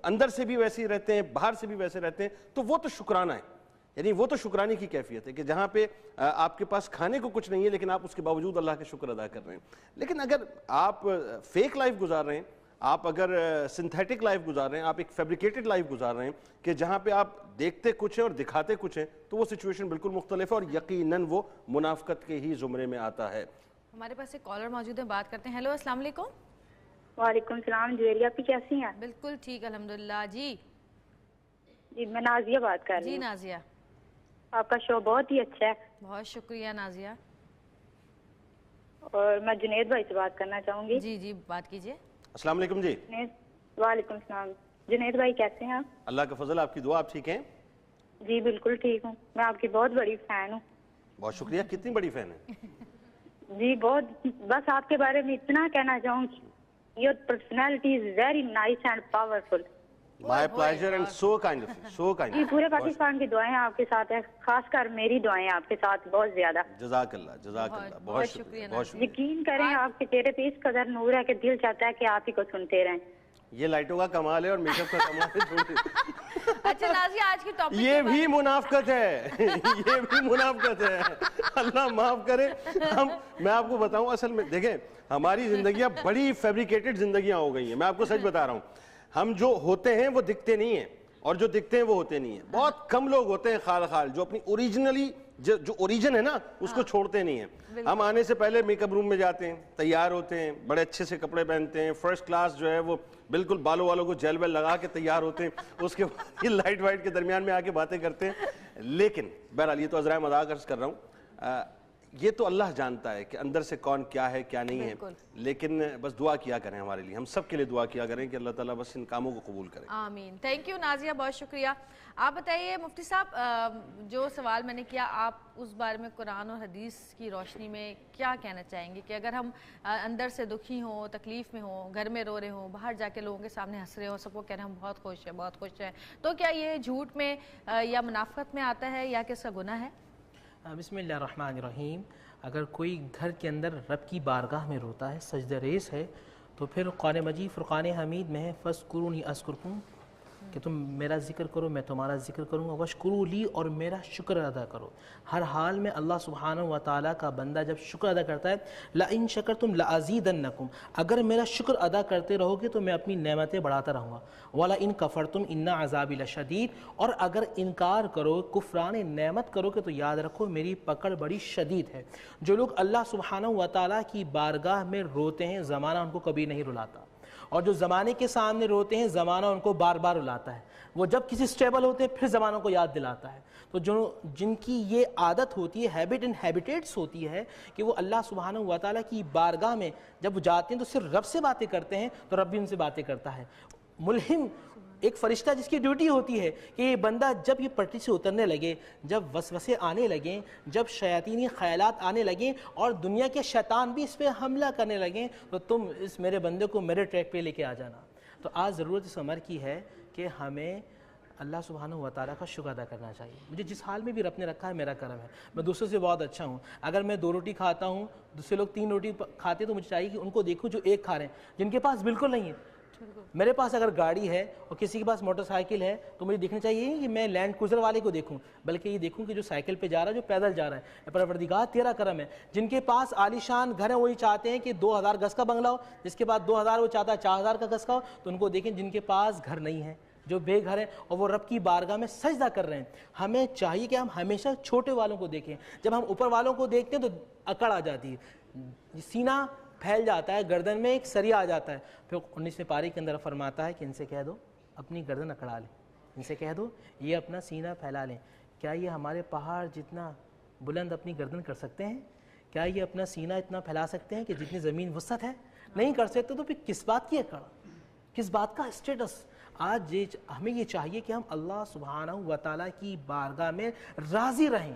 اندر سے بھی ویسے ہی رہتے ہیں، باہر سے بھی ویسے رہتے ہیں، تو وہ تو شکرانہ ہے. یعنی وہ تو شکرانے کی کیفیت ہے کہ جہاں پہ آپ کے پاس کھانے کو کچھ نہیں ہے لیکن آپ اس کے باوجود اللہ کا شکر ادا کر رہے ہیں. لیکن اگر آپ فیک لائف گزار رہے ہیں، آپ اگر سنتھیٹک لائف گزار رہے ہیں، آپ ایک فیبریکیٹڈ لائف گزار رہے ہیں کہ جہاں پہ آپ دیکھتے کچھ ہیں اور دکھاتے کچھ ہیں، تو وہ سچویشن بالکل مختلف ہے اور یقیناً وہ منافقت کے ہی زمرے میں آتا ہے. ہمارے پاس ایک کالر موجود ہے، بات کرتے ہیں. ہیلو، السلام علیکم. وعلیکم السلام. جویریہ آپ کیسی ہیں؟ بالکل ٹھیک الحمدللہ. جی میں نازیہ بات کر رہی جی ہوں. نازیہ، آپ کا شو بہت ہی اچھا ہے. بہت شکریہ نازیہ. اور میں جنید بھائی سے بات کرنا چاہوں گی. جی بات کیجیے. السلام علیکم. جی وعلیکم السلام. جنید بھائی کیسے ہیں آپ؟ اللہ کا فضل، آپ کی دعا. آپ ٹھیک ہیں؟ جی بالکل ٹھیک ہوں. میں آپ کی بہت بڑی فین ہوں. بہت شکریہ. کتنی بڑی فین ہے؟ جی بہت. بس آپ کے بارے میں اتنا کہنا چاہوں گی، your personality is very nice and powerful. My pleasure and so kind of you, so kind of جی you. پورے پاکستان کی دعائیں آپ کے ساتھ ہیں، خاص کر میری دعائیں آپ کے ساتھ بہت زیادہ. جزاک اللہ، جزاک اللہ. بہت شکریہ، بہت شکریہ. یقین کریں آپ کے چہرے پہ اس قدر نور ہے کہ دل چاہتا ہے کہ آپ ہی کو سنتے رہیں. یہ لائٹوں کا کمال ہے اور میک اپ کا کمال ہے. اچھا نازیہ، آج کی ٹاپک یہ بھی منافقت ہے، یہ بھی منافقت ہے. اللہ معاف کرے. میں آپ کو بتاؤں اصل میں دیکھیں ہماری زندگیاں بڑی فیبریکیٹڈ زندگیاں ہو گئی ہیں. میں آپ کو سچ بتا رہا ہوں، ہم جو ہوتے ہیں وہ دکھتے نہیں ہیں اور جو دکھتے ہیں وہ ہوتے نہیں ہیں. بہت کم لوگ ہوتے ہیں خال خال جو اپنی اوریجنلی جو اوریجن ہے نا اس کو چھوڑتے نہیں ہیں. ہم آنے سے پہلے میک اپ روم میں جاتے ہیں، تیار ہوتے ہیں، بڑے اچھے سے کپڑے پہنتے ہیں، فرسٹ کلاس جو ہے وہ بالکل بالوں والوں کو جیل ویل لگا کے تیار ہوتے ہیں، اس کے بعد یہ لائٹ وائٹ کے درمیان میں آ کے باتیں کرتے ہیں. لیکن بہرحال یہ تو عذرائے مذاق عرض کر رہا ہوں، یہ تو اللہ جانتا ہے کہ اندر سے کون کیا ہے کیا نہیں ہے. لیکن بس دعا کیا کریں ہمارے لیے، ہم سب کے لیے دعا کیا کریں کہ اللہ تعالیٰ بس ان کاموں کو قبول کرے. آمین. تھینک یو نازیہ، بہت شکریہ. آپ بتائیے مفتی صاحب، جو سوال میں نے کیا آپ اس بارے میں قرآن اور حدیث کی روشنی میں کیا کہنا چاہیں گے کہ اگر ہم اندر سے دکھی ہوں، تکلیف میں ہوں، گھر میں رو رہے ہوں، باہر جا کے لوگوں کے سامنے ہنس رہے ہوں، سب کو کہہ رہے ہیں ہم بہت خوش ہیں بہت خوش ہیں، تو کیا یہ جھوٹ میں یا منافقت میں آتا ہے یا کس کا گناہ ہے؟ بسم اللہ الرحمن الرحیم. اگر کوئی گھر کے اندر رب کی بارگاہ میں روتا ہے، سجدہ ریز ہے، تو پھر قرآن مجید فرقان حمید میں ہے فَاذْكُرُونِی أَذْكُرْكُمْ، کہ تم میرا ذکر کرو میں تمہارا ذکر کروں گا. وَاشْكُرُوا لِی، اور میرا شکر ادا کرو. ہر حال میں اللہ سبحانہ و تعالیٰ کا بندہ جب شکر ادا کرتا ہے، لَإِن شَكَرْتُمْ لَأَزِيدَنَّكُمْ، اگر میرا شکر ادا کرتے رہو گے تو میں اپنی نعمتیں بڑھاتا رہوں گا. وَلَإِن كَفَرْتُمْ إِنَّ عَذَابِي لَشَدِيدٌ، اور اگر انکار کرو، کفران نعمت کرو گے تو یاد رکھو میری پکڑ بڑی شدید ہے. جو لوگ اللہ سبحانہ و تعالیٰ کی بارگاہ میں روتے ہیں، زمانہ ان کو کبھی نہیں رلاتا. اور جو زمانے کے سامنے روتے ہیں زمانہ ان کو بار بار رلاتا ہے، وہ جب کسی سٹیبل ہوتے ہیں پھر زمانوں کو یاد دلاتا ہے۔ تو جن کی یہ عادت ہوتی ہے، ہیبٹ اینڈ ہیبیٹیٹس ہوتی ہے کہ وہ اللہ سبحانہ و تعالیٰ کی بارگاہ میں جب وہ جاتے ہیں تو صرف رب سے باتیں کرتے ہیں تو رب بھی ان سے باتیں کرتا ہے۔ ملہم ایک فرشتہ جس کی ڈیوٹی ہوتی ہے کہ یہ بندہ جب یہ پٹری سے اترنے لگے، جب وسوسے آنے لگیں، جب شیاطینی خیالات آنے لگیں اور دنیا کے شیطان بھی اس پہ حملہ کرنے لگیں، تو تم اس میرے بندے کو میرے ٹریک پہ لے کے آ جانا۔ تو آج ضرورت اس عمر کی ہے کہ ہمیں اللہ سبحانہ و تعالیٰ کا شکر ادا کرنا چاہیے۔ مجھے جس حال میں بھی رب نے رکھا ہے میرا کرم ہے، میں دوسروں سے بہت اچھا ہوں۔ اگر میں 2 روٹی کھاتا ہوں، دوسرے لوگ 3 روٹی کھاتے ہیں، تو مجھے چاہیے کہ ان کو دیکھوں جو 1 کھا رہے ہیں، جن کے پاس بالکل نہیں ہے۔ میرے پاس اگر گاڑی ہے اور کسی کے پاس موٹر سائیکل ہے تو مجھے دیکھنا چاہیے کہ میں لینڈ کروزر والے کو دیکھوں، بلکہ یہ دیکھوں کہ جو سائیکل پہ جا رہا ہے، جو پیدل جا رہا ہے۔ پروردگار تیرا کرم ہے۔ جن کے پاس عالیشان گھر ہے وہی چاہتے ہیں کہ 2000 گز کا بنگلہ ہو، جس کے بعد 2000 وہ چاہتا ہے 4000 کا گز کا ہو، تو ان کو دیکھیں جن کے پاس گھر نہیں ہے، جو بے گھر ہیں اور وہ رب کی بارگاہ میں سجدہ کر رہے ہیں۔ ہمیں چاہیے کہ ہم ہمیشہ چھوٹے والوں کو دیکھیں۔ جب ہم اوپر والوں کو دیکھتے ہیں تو اکڑ آ جاتی ہے، سینہ پھیل جاتا ہے، گردن میں ایک سریا آ جاتا ہے۔ پھر 19ویں پارے کے اندر فرماتا ہے کہ ان سے کہہ دو اپنی گردن اکڑا لیں، ان سے کہہ دو یہ اپنا سینہ پھیلا لیں۔ کیا یہ ہمارے پہاڑ جتنا بلند اپنی گردن کر سکتے ہیں؟ کیا یہ اپنا سینہ اتنا پھیلا سکتے ہیں کہ جتنی زمین وسعت ہے؟ نہیں کر سکتے، تو پھر کس بات کی اکڑ، کس بات کا اسٹیٹس؟ آج ہمیں یہ چاہیے کہ ہم اللہ سبحانہ و تعالیٰ کی بارگاہ میں راضی رہیں۔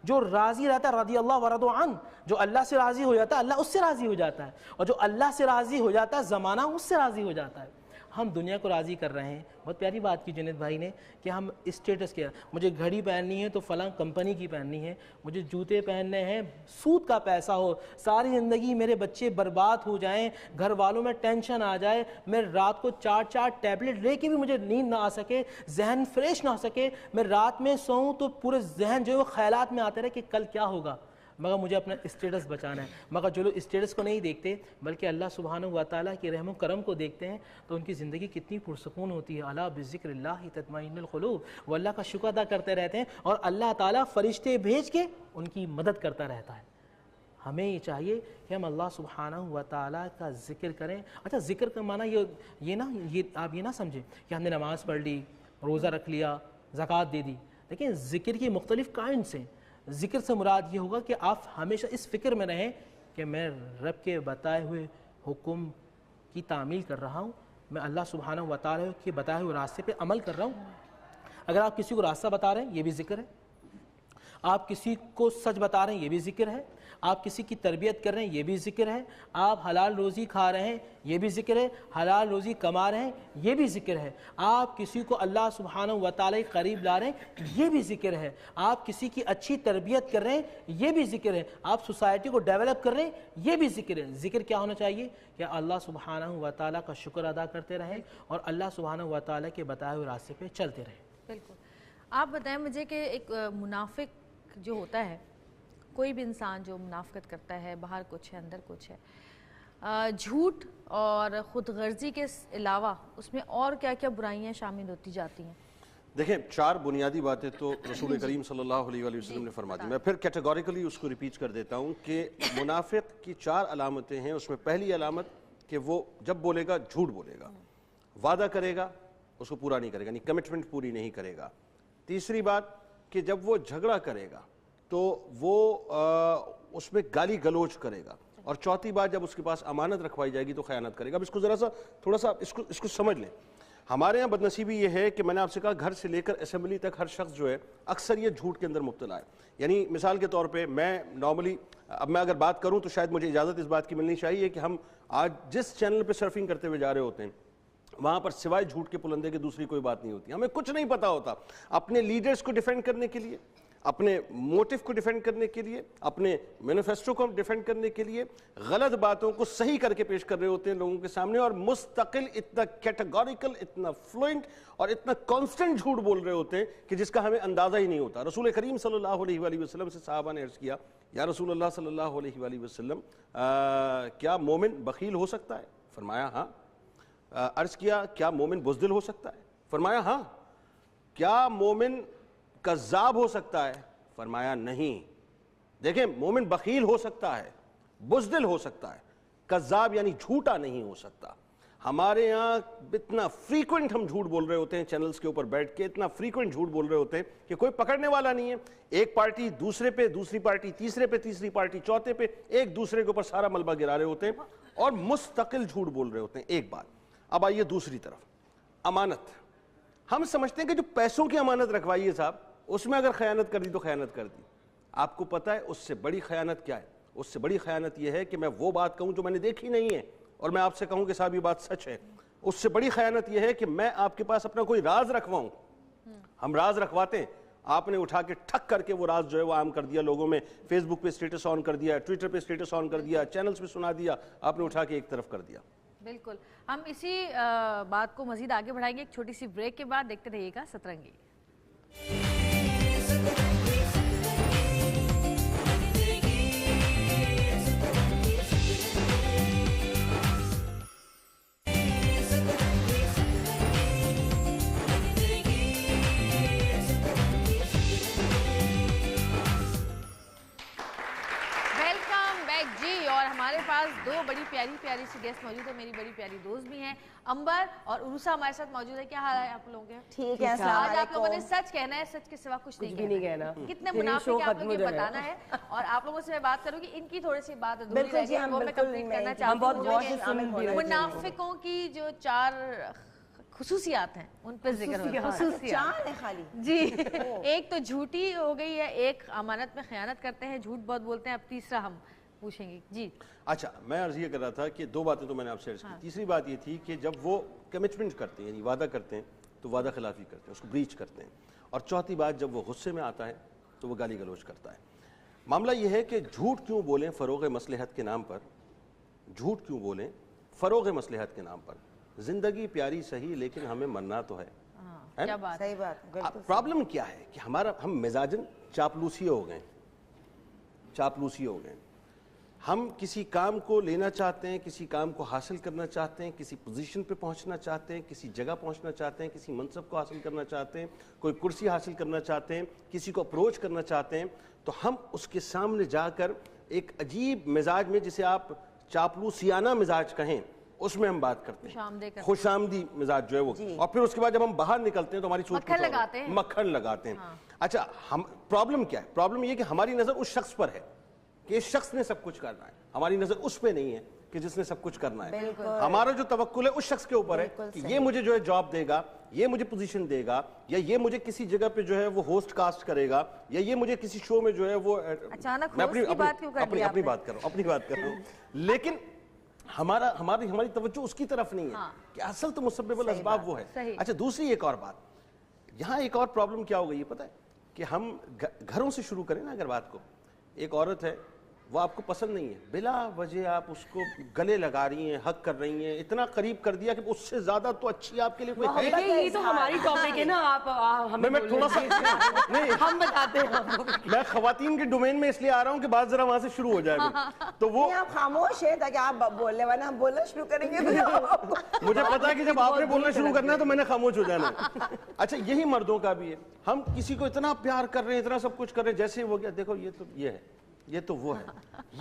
جو راضی رہتا ہے رضی اللہ ورضوا عنہ، جو اللہ سے راضی ہو جاتا ہے اللہ اس سے راضی ہو جاتا ہے، اور جو اللہ سے راضی ہو جاتا ہے زمانہ اس سے راضی ہو جاتا ہے۔ ہم دنیا کو راضی کر رہے ہیں۔ بہت پیاری بات کی جنید بھائی نے کہ ہم اسٹیٹس کیا، مجھے گھڑی پہننی ہے تو فلاں کمپنی کی پہننی ہے، مجھے جوتے پہننے ہیں سود کا پیسہ ہو، ساری زندگی میرے بچے برباد ہو جائیں، گھر والوں میں ٹینشن آ جائے، میں رات کو 4 ٹیبلٹ لے کے بھی مجھے نیند نہ آ سکے، ذہن فریش نہ ہو سکے، میں رات میں سوؤں تو پورے ذہن جو ہے خیالات میں آتے رہے کہ کل کیا ہوگا، مگر مجھے اپنا اسٹیٹس بچانا ہے۔ مگر جو لوگ اسٹیٹس کو نہیں دیکھتے بلکہ اللہ سبحانہ و تعالیٰ کے رحم و کرم کو دیکھتے ہیں تو ان کی زندگی کتنی پرسکون ہوتی ہے۔ الا بذکر اللہ تطمئن القلوب، وہ اللہ کا شکر ادا کرتے رہتے ہیں اور اللہ تعالیٰ فرشتے بھیج کے ان کی مدد کرتا رہتا ہے۔ ہمیں یہ چاہیے کہ ہم اللہ سبحانہ و تعالیٰ کا ذکر کریں۔ اچھا، ذکر کا معنی یہ آپ یہ نہ سمجھیں کہ ہم نے نماز پڑھ لی، روزہ رکھ لیا، زکوٰۃ دے دی۔ دیکھیں ذکر کی مختلف کائنڈس ہیں۔ ذکر سے مراد یہ ہوگا کہ آپ ہمیشہ اس فکر میں رہیں کہ میں رب کے بتائے ہوئے حکم کی تعمیل کر رہا ہوں، میں اللہ سبحانہ و تعالیٰ کے بتائے ہوئے راستے پہ عمل کر رہا ہوں۔ اگر آپ کسی کو راستہ بتا رہے ہیں یہ بھی ذکر ہے، آپ کسی کو سچ بتا رہے ہیں یہ بھی ذکر ہے، آپ کسی کی تربیت کر رہے ہیں یہ بھی ذکر ہے، آپ حلال روزی کھا رہے ہیں یہ بھی ذکر ہے، حلال روزی کما رہے ہیں یہ بھی ذکر ہے، آپ کسی کو اللہ سبحانہ و تعالیٰ کے قریب لا رہے ہیں یہ بھی ذکر ہے، آپ کسی کی اچھی تربیت کر رہے ہیں یہ بھی ذکر ہے، آپ سوسائٹی کو ڈیولپ کر رہے ہیں یہ بھی ذکر ہے۔ ذکر کیا ہونا چاہیے کہ اللہ سبحانہ و تعالیٰ کا شکر ادا کرتے رہیں اور اللہ سبحانہ و تعالیٰ کے بتائے ہوئے راستے پہ چلتے رہیں۔ بالکل۔ آپ بتائیں مجھے کہ ایک منافق جو ہوتا ہے، کوئی بھی انسان جو منافقت کرتا ہے، باہر کچھ ہے اندر کچھ ہے، جھوٹ اور خود غرضی کے علاوہ اس میں اور کیا کیا برائیاں شامل ہوتی جاتی ہیں؟ دیکھیں 4 بنیادی باتیں تو رسول کریم صلی اللہ علیہ وآلہ وسلم نے فرما دی، میں پھر کیٹیگوریکلی اس کو ریپیٹ کر دیتا ہوں کہ منافق کی 4 علامتیں ہیں۔ اس میں پہلی علامت کہ وہ جب بولے گا جھوٹ بولے گا، وعدہ کرے گا اس کو پورا نہیں کرے گا، یعنی کمٹمنٹ پوری نہیں کرے گا۔ تیسری بات کہ جب وہ جھگڑا کرے گا تو وہ اس میں گالی گلوچ کرے گا، اور چوتھی بات جب اس کے پاس امانت رکھوائی جائے گی تو خیانت کرے گا۔ اب اس کو ذرا سا تھوڑا سا اس کو سمجھ لیں۔ ہمارے ہاں بدنصیبی یہ ہے کہ میں نے آپ سے کہا گھر سے لے کر اسمبلی تک ہر شخص جو ہے اکثر یہ جھوٹ کے اندر مبتلا ہے۔ یعنی مثال کے طور پہ میں نارملی اب میں اگر بات کروں تو شاید مجھے اجازت اس بات کی ملنی چاہیے کہ ہم آج جس چینل پہ سرفنگ کرتے ہوئے جا رہے ہوتے ہیں وہاں پر سوائے جھوٹ کے پلندے کے دوسری کوئی بات نہیں ہوتی، ہمیں کچھ نہیں پتا ہوتا۔ اپنے لیڈرز کو ڈیفینڈ کرنے کے لیے، اپنے موٹیو کو ڈیفینڈ کرنے کے لیے، اپنے مینیفیسٹو کو ڈیفینڈ کرنے کے لیے غلط باتوں کو صحیح کر کے پیش کر رہے ہوتے ہیں لوگوں کے سامنے، اور مستقل اتنا کیٹیگوریکل، اتنا فلوئنٹ اور اتنا کانسٹنٹ جھوٹ بول رہے ہوتے ہیں کہ جس کا ہمیں اندازہ ہی نہیں ہوتا۔ رسول کریم صلی اللہ علیہ وآلہ وسلم سے صحابہ نے عرض کیا، یا رسول اللہ صلی اللہ علیہ وآلہ وسلم کیا مومن بخیل ہو سکتا ہے؟ فرمایا ہاں۔ عرض کیا کیا مومن بزدل ہو سکتا ہے؟ فرمایا ہاں۔ کیا مومن کذاب ہو سکتا ہے؟ فرمایا نہیں۔ دیکھیں مومن بخیل ہو سکتا ہے، بزدل ہو سکتا ہے، کذاب یعنی جھوٹا نہیں ہو سکتا۔ ہمارے یہاں اتنا فریکوینٹ ہم جھوٹ بول رہے ہوتے ہیں چینلز کے اوپر بیٹھ کے, اتنا فریکوینٹ جھوٹ بول رہے ہوتے ہیں کہ کوئی پکڑنے والا نہیں ہے. ایک پارٹی دوسرے پہ, دوسری پارٹی تیسرے پہ, تیسری پارٹی چوتھے پہ, ایک دوسرے کے اوپر سارا ملبہ گرا رہے ہوتے ہیں اور مستقل جھوٹ بول رہے ہوتے ہیں. ایک بات. اب آئیے دوسری طرف, امانت. ہم سمجھتے ہیں کہ جو پیسوں کی امانت رکھوائی ہے صاحب, اس میں اگر خیانت کر دی تو خیانت کر دی. آپ کو پتہ ہے اس سے بڑی خیانت کیا ہے؟ اس سے بڑی خیانت یہ ہے کہ میں وہ بات کہوں جو میں نے دیکھی نہیں ہے اور میں آپ سے کہوں کہ صاحب یہ بات سچ ہے. اس سے بڑی خیانت یہ ہے کہ میں آپ کے پاس اپنا کوئی راز رکھواؤں. ہم راز رکھواتے ہیں, آپ نے اٹھا کے ٹھک کر کے وہ راز جو ہے وہ عام کر دیا لوگوں میں, فیس بک پہ اسٹیٹس آن کر دیا, ٹویٹر پہ اسٹیٹس آن کر دیا, چینلز پہ سنا دیا, آپ نے اٹھا کے ایک طرف کر دیا. بالکل. ہم اسی بات کو مزید آگے بڑھائیں گے ایک چھوٹی سی بریک کے بعد. دیکھتے رہیے گا سترنگی. ہمارے پاس دو بڑی پیاری سی گیسٹ موجود ہیں, میری بڑی پیاری دوست بھی ہیں, امبر اور عروسا ہمارے ساتھ موجود ہے. کیا حال ہے آپ لوگوں کے؟ ٹھیک ہے. آج آپ لوگوں نے سچ کہنا ہے, سچ کے سوا کچھ نہیں کہنا. کتنے منافق ہیں آپ لوگوں یہ بتانا ہے, اور آپ لوگوں سے میں بات کروں گی ان کی تھوڑی سی بات ادھوری رہ گئی, وہ میں کمپلیٹ کرنا چاہتی ہوں. منافقوں کی جو 4 خصوصیات ہیں ان پہ ذکر ہو. خصوصیات خالی جی. ایک تو جھوٹی ہو گئی ہے, ایک امانت میں خیانت کرتے ہیں, جھوٹ بہت بولتے ہیں. اب تیسرا ہم پوچھیں گے. جی اچھا, میں عرض یہ کر رہا تھا کہ 2 باتیں تو میں نے آپ سے عرض کی. تیسری بات یہ تھی کہ جب وہ کمٹمنٹ کرتے ہیں, یعنی وعدہ کرتے ہیں, تو وعدہ خلافی کرتے ہیں, اس کو بریچ کرتے ہیں. اور چوتھی بات, جب وہ غصے میں آتا ہے تو وہ گالی گلوچ کرتا ہے. معاملہ یہ ہے کہ جھوٹ کیوں بولیں فروغ مصلحت کے نام پر, جھوٹ کیوں بولیں فروغ مصلحت کے نام پر. زندگی پیاری صحیح لیکن ہمیں مرنا تو ہے. کیا بات, صحیح بات. پرابلم کیا ہے کہ ہم مزاجن چاپلوسی ہو گئے, چاپلوسی ہو گئے. ہم کسی کام کو لینا چاہتے ہیں, کسی کام کو حاصل کرنا چاہتے ہیں, کسی پوزیشن پہ پہنچنا چاہتے ہیں, کسی جگہ پہنچنا چاہتے ہیں, کسی منصب کو حاصل کرنا چاہتے ہیں, کوئی کرسی حاصل کرنا چاہتے ہیں, کسی کو اپروچ کرنا چاہتے ہیں, تو ہم اس کے سامنے جا کر ایک عجیب مزاج میں, جسے آپ چاپلوسیانہ مزاج کہیں, اس میں ہم بات کرتے ہیں, خوش آمدی مزاج جو ہے وہ. اور پھر اس کے بعد جب ہم باہر نکلتے ہیں تو ہماری سوچ مکھن لگاتے ہیں. اچھا, پرابلم کیا ہے؟ پرابلم یہ کہ ہماری نظر اس شخص پر ہے کہ اس شخص نے سب کچھ کرنا ہے, ہماری نظر اس پہ نہیں ہے کہ جس نے سب کچھ کرنا ہے. ہمارا جو توکل ہے اس شخص کے اوپر ہے کہ یہ مجھے جو ہے جاب دے گا, یہ مجھے پوزیشن دے گا, یا یہ مجھے کسی جگہ پہ جو ہے وہ ہوسٹ کاسٹ کرے گا, یا یہ مجھے کسی شو میں جو ہے وہ. میں اپنی بات کر رہا ہوں, لیکن ہماری توجہ اس کی طرف نہیں ہے کہ اصل تو مسبب الاسباب وہ ہے. اچھا, دوسری ایک اور بات, یہاں ایک اور پرابلم کیا ہو گئی ہے پتہ ہے, کہ ہم گھروں سے شروع کریں نا اگر بات کو. ایک عورت ہے, وہ آپ کو پسند نہیں ہے, بلا وجہ آپ اس کو گلے لگا رہی ہیں, حق کر رہی ہیں, اتنا قریب کر دیا کہ اس سے زیادہ تو اچھی آپ کے لیے کوئی ہے. یہ تو ہماری ٹاپک ہے نا, آپ میں تھوڑا سا نہیں, ہم بتاتے ہیں. میں خواتین کے ڈومین میں اس لیے آ رہا ہوں کہ بات ذرا وہاں سے شروع ہو جائے گا. تو وہ آپ خاموش ہیں تاکہ آپ بولنے والا, ہم بولنا شروع کریں گے. مجھے پتا ہے کہ جب آپ نے بولنا شروع کرنا ہے تو میں نے خاموش ہو جانا ہے. اچھا, یہی مردوں کا بھی ہے. ہم کسی کو اتنا پیار کر رہے ہیں, اتنا سب کچھ کر رہے ہیں, جیسے وہ کیا, دیکھو یہ تو یہ ہے, یہ تو وہ ہے.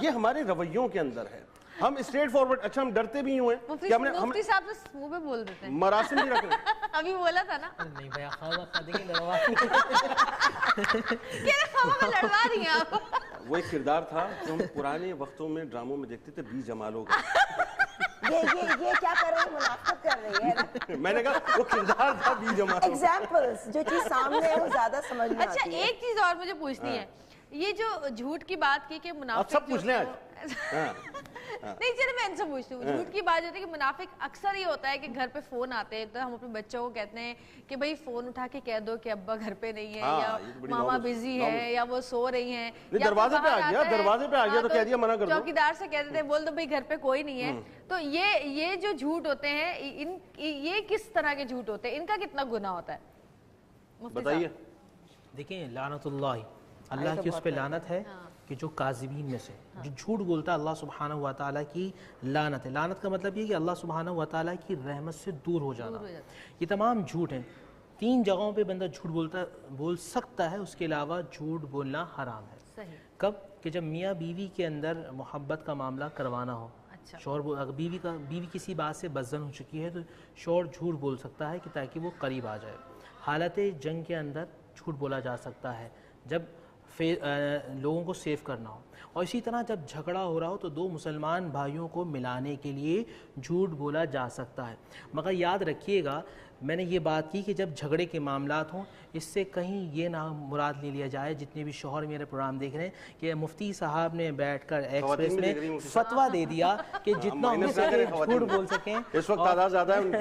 یہ ہمارے رویوں کے اندر ہے. ہم اسٹریٹ فارورڈ. اچھا, ہم ڈرتے بھی ہوئے کہ ہم نے مفتی صاحب تو منہ پہ بول دیتے ہیں, مراسم بھی رکھ رہے ہیں. ابھی بولا تھا نا, نہیں بھیا خواہ خواہ لڑوا لڑوا رہی ہیں آپ. وہ ایک کردار تھا جو ہم پرانے وقتوں میں ڈراموں میں دیکھتے تھے, 20 جمالوں کا. یہ کیا کر رہے ہیں, منافقت کر رہی ہے. میں نے کہا وہ کردار تھا 20 جمالوں. ایگزامپلز جو چیز سامنے ہے وہ زیادہ سمجھ میں آتی ہے. اچھا, ایک چیز اور مجھے پوچھنی ہے, یہ جو جھوٹ کی بات کی کہ منافق سب پوچھ لیں آج. نہیں چلے میں ان سے پوچھتی ہوں. جھوٹ کی بات ہوتی ہے کہ منافق اکثر یہ ہوتا ہے کہ گھر پہ فون آتے ہیں تو ہم اپنے بچوں کو کہتے ہیں کہ بھائی فون اٹھا کے کہہ دو کہ ابا گھر پہ نہیں ہے, یا ماما بزی ہے, یا وہ سو رہی ہیں, دروازے پہ آ گیا تو کہہ دیا منع کر دو. چوکیدار سے کہتے تھے بول دو بھائی گھر پہ کوئی نہیں ہے. تو یہ جو جھوٹ ہوتے ہیں, یہ کس طرح کے جھوٹ ہوتے ہیں, ان کا کتنا گناہ ہوتا ہے بتائیے. دیکھیں, لعنت اللہ کی اس پہ لعنت ہے کہ جو کاذبین میں سے, جو جھوٹ بولتا ہے, اللہ سبحانہ و تعالیٰ کی لعنت ہے. لعنت کا مطلب یہ کہ اللہ سبحانہ و تعالیٰ کی رحمت سے دور ہو جانا. یہ تمام جھوٹ ہیں. 3 جگہوں پہ بندہ جھوٹ بول سکتا ہے, اس کے علاوہ جھوٹ بولنا حرام ہے. کب؟ کہ جب میاں بیوی کے اندر محبت کا معاملہ کروانا ہو, اچھا شوہر اگر بیوی کسی بات سے بدظن ہو چکی ہے تو شوہر جھوٹ بول سکتا ہے کہ تاکہ وہ قریب آ جائے. حالت جنگ کے اندر جھوٹ بولا جا سکتا ہے جب لوگوں کو سیف کرنا ہو. اور اسی طرح جب جھگڑا ہو رہا ہو تو دو مسلمان بھائیوں کو ملانے کے لیے جھوٹ بولا جا سکتا ہے. مگر یاد رکھیے گا میں نے یہ بات کی کہ جب جھگڑے کے معاملات ہوں اس سے کہیں یہ نہ مراد لے لیا جائے جتنے بھی شوہر میرے پروگرام دیکھ رہے ہیں کہ مفتی صاحب نے بیٹھ کر ایکسپریس میں فتویٰ دے دیا کہ جتنا ہو سکے جھوٹ بول سکیں. اس وقت تعداد زیادہ ہے ان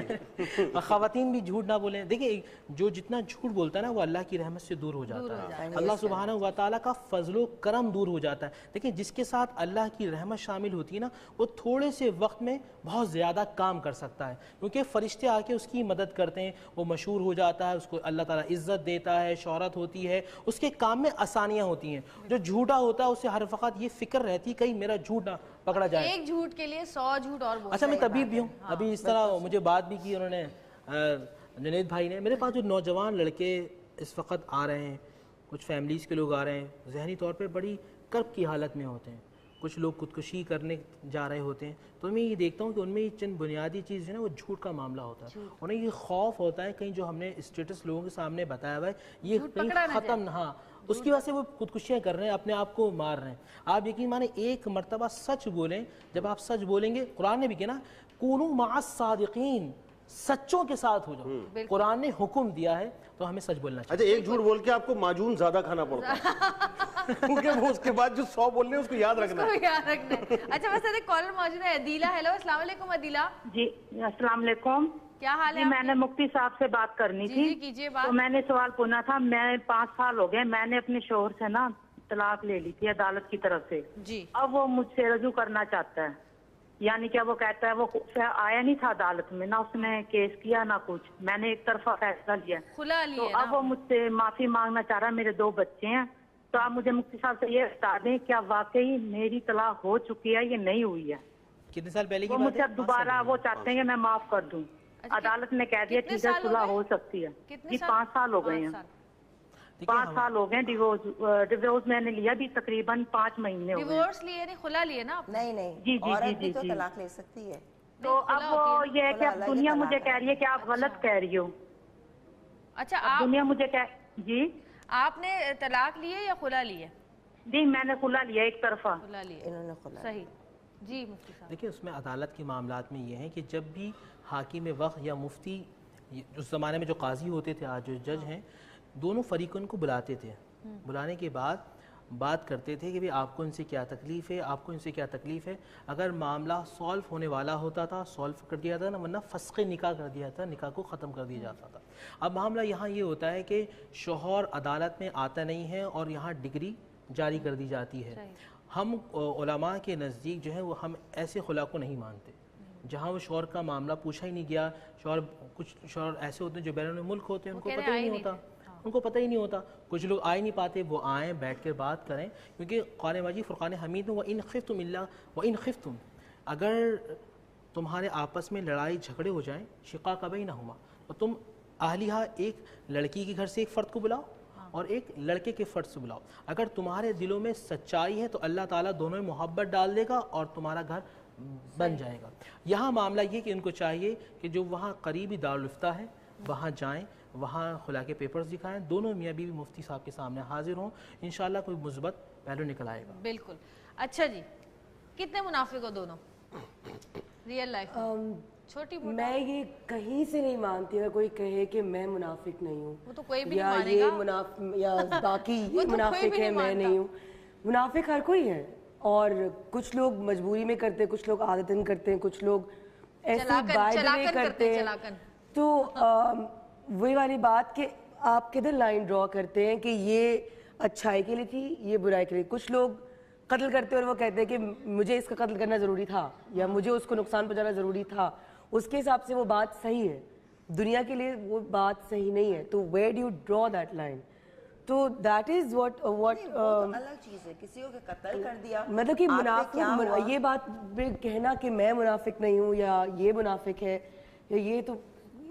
کی. خواتین بھی جھوٹ نہ بولیں. دیکھیں جو جتنا جھوٹ بولتا ہے نا وہ اللہ کی رحمت سے دور ہو جاتا ہے. اللہ سبحانہ و تعالیٰ کا فضل و کرم دور ہو جاتا ہے. دیکھیں جس کے ساتھ اللہ کی رحمت شامل ہوتی ہے نا وہ تھوڑے سے وقت میں بہت زیادہ کام کر سکتا ہے کیونکہ فرشتے آ کے اس کی مدد کرتے ہیں. وہ مشہور ہو جاتا ہے, اس کو اللہ تعالیٰ عزت دیتا ہے, شہرت ہوتی ہے, اس کے کام میں آسانیاں ہوتی ہیں. جو جھوٹا ہوتا ہے اسے ہر وقت یہ فکر رہتی ہے کہیں میرا جھوٹ نہ پکڑا جائے. ایک جھوٹ کے لیے 100 جھوٹ اور بولتے اچھا میں طبیب بھی ہوں. ابھی اس طرح مجھے بات بھی کی انہوں نے جنید بھائی نے. میرے پاس جو نوجوان لڑکے اس وقت آ رہے ہیں, کچھ فیملیز کے لوگ آ رہے ہیں, ذہنی طور پہ بڑی کرب کی حالت میں ہوتے ہیں. کچھ لوگ خودکشی کرنے جا رہے ہوتے ہیں تو میں یہ دیکھتا ہوں کہ ان میں یہ چند بنیادی چیز ہے نا وہ جھوٹ کا معاملہ ہوتا ہے. انہیں یہ خوف ہوتا ہے کہیں جو ہم نے اسٹیٹس لوگوں کے سامنے بتایا ہوا ہے یہ کہیں ختم. ہاں اس کی وجہ سے وہ خودکشیاں کر رہے ہیں, اپنے آپ کو مار رہے ہیں. آپ یقین مانیں ایک مرتبہ سچ بولیں. جب آپ سچ بولیں گے قرآن نے بھی کہا نا کونوا مع الصادقین, سچوں کے ساتھ ہو جاؤ. قرآن نے حکم دیا ہے تو ہمیں سچ بولنا چاہیے. اچھا ایک جھوٹ بول کے آپ کو معجون زیادہ کھانا پڑتا ہے کیونکہ وہ اس کے بعد جو 100 بولنے ہیں اس کو یاد رکھنا ہے. اچھا بس ایک کالر موجود ہے عدیلہ. ہیلو السلام علیکم عدیلہ. جی السلام علیکم. کیا حال ہے؟ جی میں نے مفتی صاحب سے بات کرنی تھی. جی کیجیے بات. تو میں نے سوال پوچھنا تھا. میں 5 سال ہو گئے, میں نے اپنے شوہر سے نا طلاق لے لی تھی عدالت کی طرف سے. جی اب وہ مجھ سے رجوع کرنا چاہتا ہے. یعنی کہ وہ کہتا ہے وہ آیا نہیں تھا عدالت میں, نہ اس نے کیس کیا نہ کچھ. میں نے ایک طرفہ فیصلہ لیا. کھلا تو لیے اب وہ مجھ سے معافی مانگنا چاہ رہا ہے. میرے 2 بچے ہیں. تو آپ مجھے مفتی صاحب سے یہ بتا دیں کیا واقعی میری طلاق ہو چکی ہے یا نہیں ہوئی ہے. کتنے سال پہلے کی وہ بات مجھ سے اب دوبارہ وہ چاہتے ہیں کہ میں معاف کر دوں. عدالت نے کہہ دیا ٹھیک ہے صلح ہو سکتی ہے. جی 5 سال ہو گئے ہیں. 5 سال ہو گئے ڈیورس میں نے لیا بھی تقریباً 5 مہینے ہو گئے. ڈیورس لیے نہیں کھلا لیے نا. نہیں نہیں جی جی عورت جی بھی تو جی. طلاق لے سکتی ہے. تو اب وہ یہ ہے کہ اب دنیا مجھے کہہ رہی ہے کہ آپ غلط کہہ رہی ہو. اچھا اب دنیا مجھے جی آپ نے طلاق لیے یا خلا لیے؟ جی میں نے خلا لیا ایک طرفہ. خلا لیے. انہوں نے خلا. صحیح. جی مفتی صاحب دیکھیں اس میں عدالت کے معاملات میں یہ ہے کہ جب بھی حاکم وقت یا مفتی اس زمانے میں جو قاضی ہوتے تھے آج جو جج ہیں دونوں فریقوں کو بلاتے تھے. بلانے کے بعد بات کرتے تھے کہ بھی آپ کو ان سے کیا تکلیف ہے, آپ کو ان سے کیا تکلیف ہے. اگر معاملہ سالو ہونے والا ہوتا تھا سالو کر دیا تھا نا, ورنہ فسخ نکاح کر دیا تھا, نکاح کو ختم کر دیا جاتا تھا. اب معاملہ یہاں یہ ہوتا ہے کہ شوہر عدالت میں آتا نہیں ہے اور یہاں ڈگری جاری کر دی جاتی ہے. ہم علماء کے نزدیک جو ہے وہ ہم ایسے خلا کو نہیں مانتے جہاں وہ شوہر کا معاملہ پوچھا ہی نہیں گیا. کچھ شوہر ایسے ہوتے ہیں جو بیرون ملک ہوتے ہیں, ان کو پتہ ہی نہیں ہوتا, ان کو پتہ ہی نہیں ہوتا. کچھ لوگ آ ہی نہیں پاتے, وہ آئیں بیٹھ کے بات کریں کیونکہ قرآن مجید فرقان حمید میں وَإِنْ خِفْتُمْ إِلَّا وَإِنْ خِفْتُمْ, اگر تمہارے آپس میں لڑائی جھگڑے ہو جائیں شقاق بینہما, تو تم اہلیہ ایک لڑکی کے گھر سے ایک فرد کو بلاؤ اور ایک لڑکے کے فرد سے بلاؤ. اگر تمہارے دلوں میں سچائی ہے تو اللہ تعالیٰ دونوں میں محبت ڈال دے گا اور تمہارا گھر بن جائے گا. یہاں معاملہ یہ کہ ان کو چاہیے کہ جو وہاں قریبی دارالفتہ ہے وہاں جائیں, وہاں خلا کے پیپرز دکھائیں, دونوں میاں بیوی مفتی صاحب کے سامنے حاضر ہوں, انشاءاللہ کوئی مثبت پہلو نکل آئے گا. بالکل. اچھا جی کتنے منافق ہو دونوں ریئل لائف میں؟ چھوٹی میں یہ کہیں سے نہیں مانتی اگر کوئی کہے کہ میں منافق نہیں ہوں, وہ تو کوئی بھی یا نہیں یہ مانے گا, یا باقی وہ یہ تو منافق کوئی بھی ہے نہیں میں نہیں ہوں. منافق ہر کوئی ہے, اور کچھ لوگ مجبوری میں کرتے ہیں, کچھ لوگ عادتاً کرتے ہیں, کچھ لوگ ایسے بائی دا وے کرتے ہیں. تو وہی والی بات کہ آپ کدھر لائن ڈرا کرتے ہیں کہ یہ اچھائی کے لیے تھی یہ برائی کے لیے. کچھ لوگ قتل کرتے ہیں اور وہ کہتے ہیں کہ مجھے اس کا قتل کرنا ضروری تھا یا مجھے اس کو نقصان پہنچانا ضروری تھا, اس کے حساب سے وہ بات صحیح ہے, دنیا کے لیے وہ بات صحیح نہیں ہے. تو where do you draw that line? تو that is what الگ چیز ہے, کسی کو قتل کر دیا مطلب کہ منافق, یہ بات کہنا کہ میں منافق نہیں ہوں یا یہ منافق ہے یا یہ, تو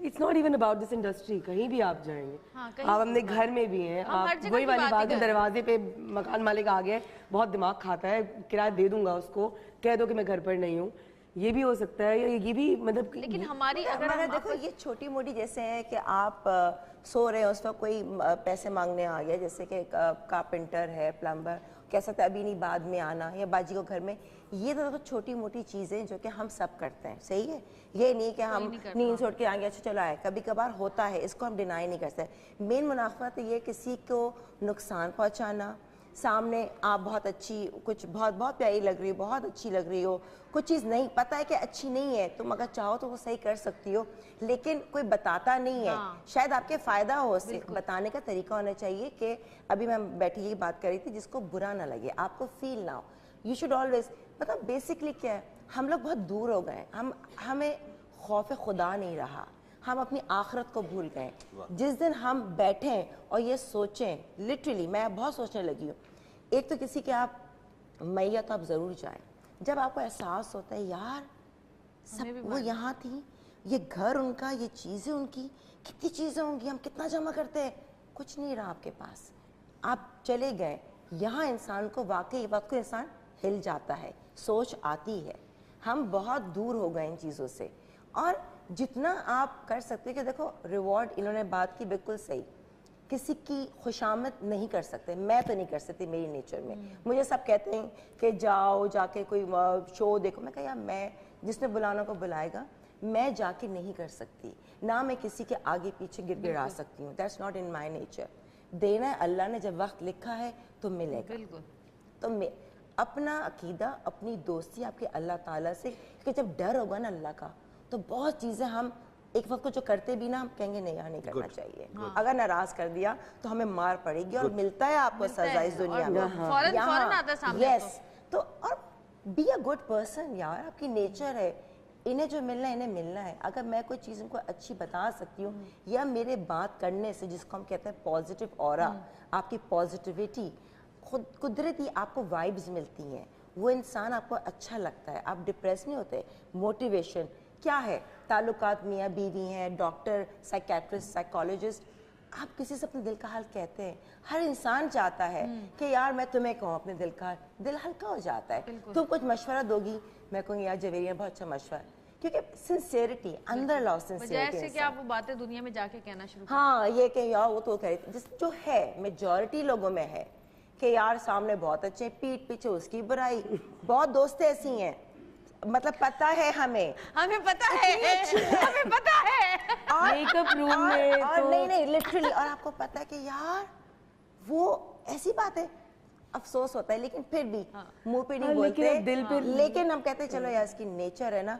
it's not even about this industry. کہیں بھی آپ جائیں گے, آپ اپنے گھر میں بھی ہیں, آپ وہی والی بات ہے, دروازے پہ مکان مالک آ گیا بہت دماغ کھاتا ہے, کرایہ دے دوں گا اس کو, کہہ دو کہ میں گھر پر نہیں ہوں, یہ بھی ہو سکتا ہے, یہ بھی مطلب لیکن ہماری مگر دیکھو یہ چھوٹی موٹی جیسے ہے کہ آپ سو رہے ہیں, اس وقت کوئی پیسے مانگنے آ گیا, جیسے کہ کارپینٹر ہے, پلمبر, کہہ سکتا ہے ابھی نہیں بعد میں آنا, یا باجی کو گھر میں, یہ تو چھوٹی موٹی چیزیں جو کہ ہم سب کرتے ہیں, صحیح ہے, یہ نہیں کہ ہم نیند سے اٹھ کے آگے اچھا چلو آئے, کبھی کبھار ہوتا ہے, اس کو ہم ڈینائی نہیں کر سکتے. مین منافقت یہ کسی کو نقصان پہنچانا, سامنے آپ بہت اچھی, کچھ بہت پیاری لگ رہی ہو, بہت اچھی لگ رہی ہو, کچھ چیز نہیں پتہ ہے کہ اچھی نہیں ہے, تم اگر چاہو تو وہ صحیح کر سکتی ہو, لیکن کوئی بتاتا نہیں ہے, شاید آپ کے فائدہ ہو اس سے. بتانے کا طریقہ ہونا چاہیے کہ ابھی میں بیٹھی یہ بات کر رہی تھی, جس کو برا نہ لگے, آپ کو فیل نہ ہو. یو شوڈ آلویز, مطلب بیسکلی کیا ہے, ہم لوگ بہت دور ہو گئے, ہمیں خوف خدا نہیں رہا, ہم اپنی آخرت کو بھول گئے. جس دن ہم بیٹھیں اور یہ سوچیں, لٹرلی میں بہت سوچنے لگی ہوں, ایک تو کسی کے آپ میت آپ ضرور جائیں, جب آپ کو احساس ہوتا ہے یار سب وہ یہاں تھی, یہ گھر ان کا, یہ چیزیں ان کی, کتنی چیزیں ہوں گی, ہم کتنا جمع کرتے ہیں, کچھ نہیں رہا آپ کے پاس, آپ چلے گئے. یہاں انسان کو واقعی وقت کو انسان ہل جاتا ہے, سوچ آتی ہے. ہم بہت دور ہو گئے ان چیزوں سے, اور جتنا آپ کر سکتے کہ دیکھو ریوارڈ, انہوں نے بات کی بالکل صحیح, کسی کی خوشامد نہیں کر سکتے, میں تو نہیں کر سکتی, میری نیچر میں. مجھے سب کہتے ہیں کہ جاؤ جا کے کوئی شو دیکھو, میں کہا یار میں جس نے بلانا کو بلائے گا, میں جا کے نہیں کر سکتی, نہ میں کسی کے آگے پیچھے گر گڑا سکتی ہوں, that's not in my nature. دینا ہے اللہ نے, جب وقت لکھا ہے تو ملے گا. تو اپنا عقیدہ, اپنی دوستی آپ کے اللہ تعالیٰ سے, کہ جب ڈر ہوگا نا اللہ کا, تو بہت چیزیں ہم ایک وقت کو جو کرتے بھی نا, ہم کہیں گے نہیں یہاں نہیں کرنا چاہیے, اگر ناراض کر دیا تو ہمیں مار پڑے گی, اور ملتا ہے آپ کو سزا اس دنیا میں. یس, تو اور بی اے گڈ پرسن یار, آپ کی نیچر ہے, انہیں جو ملنا ہے انہیں ملنا ہے. اگر میں کوئی چیز ان کو اچھی بتا سکتی ہوں, یا میرے بات کرنے سے, جس کو ہم کہتے ہیں پازیٹیو اورا, آپ کی پازیٹیوٹی, خود قدرتی آپ کو وائبز ملتی ہیں, وہ انسان آپ کو اچھا لگتا ہے, آپ ڈپریس نہیں ہوتے. موٹیویشن کیا ہے, تعلقات میاں بیوی ہیں, ڈاکٹر, سائیکیٹرسٹ, سائیکالوجسٹ, آپ کسی سے اپنے دل کا حال کہتے ہیں. ہر انسان چاہتا ہے کہ یار میں تمہیں کہوں اپنے دل کا حال, دل ہلکا ہو جاتا ہے. تم کچھ مشورہ دو گی, میں کہوں گی یار جویریہ بہت اچھا مشورہ, کیونکہ سنسیئرٹی اندر لاؤ, سنسیئرٹی جیسے کہ آپ وہ باتیں دنیا میں جا کے کہنا شروع کریں. ہاں, یہ کہ یار وہ تو کہہ رہی, جس جو ہے میجورٹی لوگوں میں ہے کہ یار سامنے بہت اچھے, پیٹھ پیچھے اس کی برائی. بہت دوستیں ایسی ہیں, مطلب پتہ ہے ہمیں پتہ ہے, ہمیں پتہ ہے, میک اپ روم میں اور نہیں لٹرلی, اور آپ کو پتہ ہے کہ یار وہ ایسی بات ہے, افسوس ہوتا ہے, لیکن پھر بھی منہ پہ نہیں بولتے, دل پہ, لیکن ہم کہتے ہیں چلو یار اس کی نیچر ہے نا,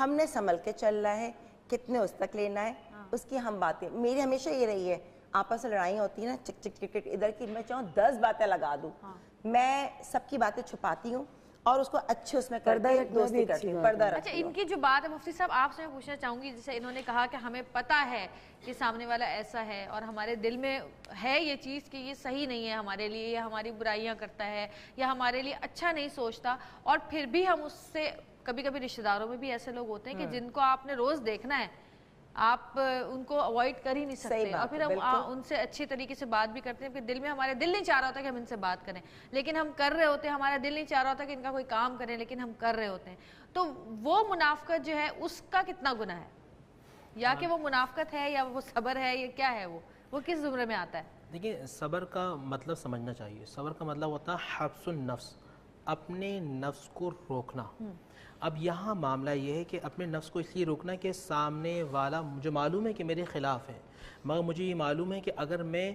ہم نے سنبھل کے چلنا ہے, کتنے اس تک لینا ہے, اس کی ہم باتیں. میری ہمیشہ یہ رہی ہے, آپس میں لڑائی ہوتی ہے نا, چک چک ٹکٹ ادھر کی, میں چاہوں 10 باتیں لگا دوں, میں سب کی باتیں چھپاتی ہوں, اور اس کو اچھے اس میں پردہ کرتے رکھنا دوستی بھی کرتی اچھی ہوں, بات پردہ ہے. اچھا رکھتی ہوں. ان کی جو بات ہے مفتی صاحب, آپ سے میں پوچھنا چاہوں گی, جیسے انہوں نے کہا کہ ہمیں پتہ ہے کہ سامنے والا ایسا ہے, اور ہمارے دل میں ہے یہ چیز کہ یہ صحیح نہیں ہے ہمارے لیے, یا ہماری برائیاں کرتا ہے, یا ہمارے لیے اچھا نہیں سوچتا, اور پھر بھی ہم اس سے, کبھی کبھی رشتہ داروں میں بھی ایسے لوگ ہوتے ہیں کہ جن کو آپ نے روز دیکھنا ہے, آپ ان کو اوائڈ کر ہی نہیں سکتے, اور پھر ہم ان سے اچھی طریقے سے بات بھی کرتے ہیں, پھر دل میں ہمارے دل نہیں چاہ رہا ہوتا کہ ہم ان سے بات کریں, لیکن ہم کر رہے ہوتے ہیں, ہمارا دل نہیں چاہ رہا ہوتا کہ ان کا کوئی کام کریں, لیکن ہم کر رہے ہوتے ہیں. تو وہ منافقت جو ہے اس کا کتنا گناہ ہے, یا کہ وہ منافقت ہے, یا وہ صبر ہے, یا کیا ہے, وہ کس زمرے میں آتا ہے؟ دیکھیں, صبر کا مطلب سمجھنا چاہیے. صبر کا مطلب ہوتا ہے حبس النفس, اپنے نفس کو روکنا. اب یہاں معاملہ یہ ہے کہ اپنے نفس کو اس لیے روکنا کہ سامنے والا مجھے معلوم ہے کہ میرے خلاف ہے, مگر مجھے یہ معلوم ہے کہ اگر میں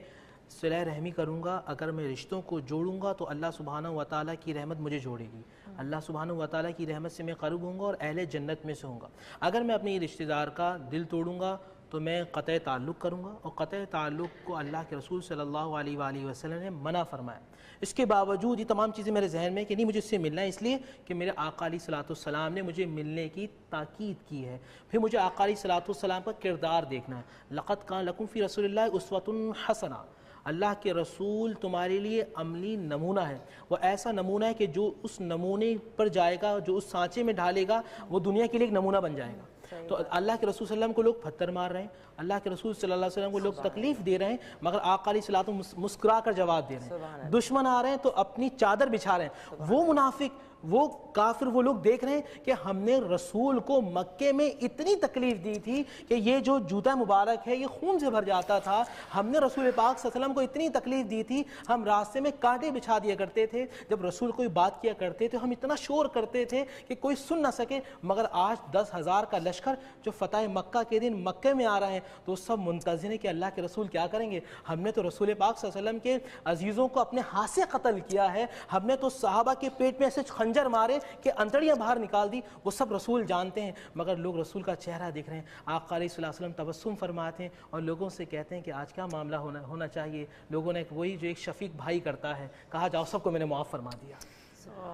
صلہ رحمی کروں گا, اگر میں رشتوں کو جوڑوں گا, تو اللہ سبحانہ و تعالیٰ کی رحمت مجھے جوڑے گی, اللہ سبحانہ و تعالیٰ کی رحمت سے میں قریب ہوں گا اور اہل جنت میں سے ہوں گا. اگر میں اپنے رشتہ دار کا دل توڑوں گا تو میں قطع تعلق کروں گا, اور قطع تعلق کو اللہ کے رسول صلی اللہ علیہ وآلہ وسلم نے منع فرمایا. اس کے باوجود یہ تمام چیزیں میرے ذہن میں کہ نہیں مجھے اس سے ملنا ہے, اس لیے کہ میرے آقا علیہ الصلوۃ والسلام نے مجھے ملنے کی تاکید کی ہے. پھر مجھے آقا علیہ الصلوۃ والسلام کا کردار دیکھنا ہے. لقد کان لکم فی رسول اللہ اسوۃ حسنہ, اللہ کے رسول تمہارے لیے عملی نمونہ ہے. وہ ایسا نمونہ ہے کہ جو اس نمونے پر جائے گا, جو اس سانچے میں ڈھالے گا, وہ دنیا کے لیے ایک نمونہ بن جائے گا. تو اللہ کے رسول صلی اللہ علیہ وسلم کو لوگ پتھر مار رہے ہیں, اللہ کے رسول صلی اللہ علیہ وسلم کو لوگ تکلیف دے رہے ہیں, مگر آقا علیہ الصلوۃ والسلام مسکرا کر جواب دے رہے ہیں. دشمن آ رہے ہیں تو اپنی چادر بچھا رہے ہیں. وہ منافق وہ کافر وہ لوگ دیکھ رہے ہیں کہ ہم نے رسول کو مکے میں اتنی تکلیف دی تھی کہ یہ جو جوتا مبارک ہے یہ خون سے بھر جاتا تھا، ہم نے رسول پاک صلی اللہ علیہ وسلم کو اتنی تکلیف دی تھی، ہم راستے میں کانٹے بچھا دیا کرتے تھے، جب رسول کوئی بات کیا کرتے تھے ہم اتنا شور کرتے تھے کہ کوئی سن نہ سکے، مگر آج 10,000 کا لشکر جو فتح مکہ کے دن مکے میں آ رہے ہیں تو سب منتظر ہیں کہ اللہ کے رسول کیا کریں گے۔ ہم نے تو رسول پاک صلی اللہ علیہ وسلم کے عزیزوں کو اپنے ہاتھ سے قتل کیا ہے، ہم نے تو صحابہ کے پیٹ میں ایسے خنجر مارے کہ انتڑیاں باہر نکال دی، وہ سب رسول جانتے ہیں، مگر لوگ رسول کا چہرہ دیکھ رہے ہیں۔ آقا علیہ الصلوۃ والسلام تبسم فرماتے ہیں اور لوگوں سے کہتے ہیں کہ آج کیا معاملہ ہونا چاہیے۔ لوگوں نے وہی جو ایک شفیق بھائی کرتا ہے، کہا جاؤ سب کو میں نے معاف فرما دیا،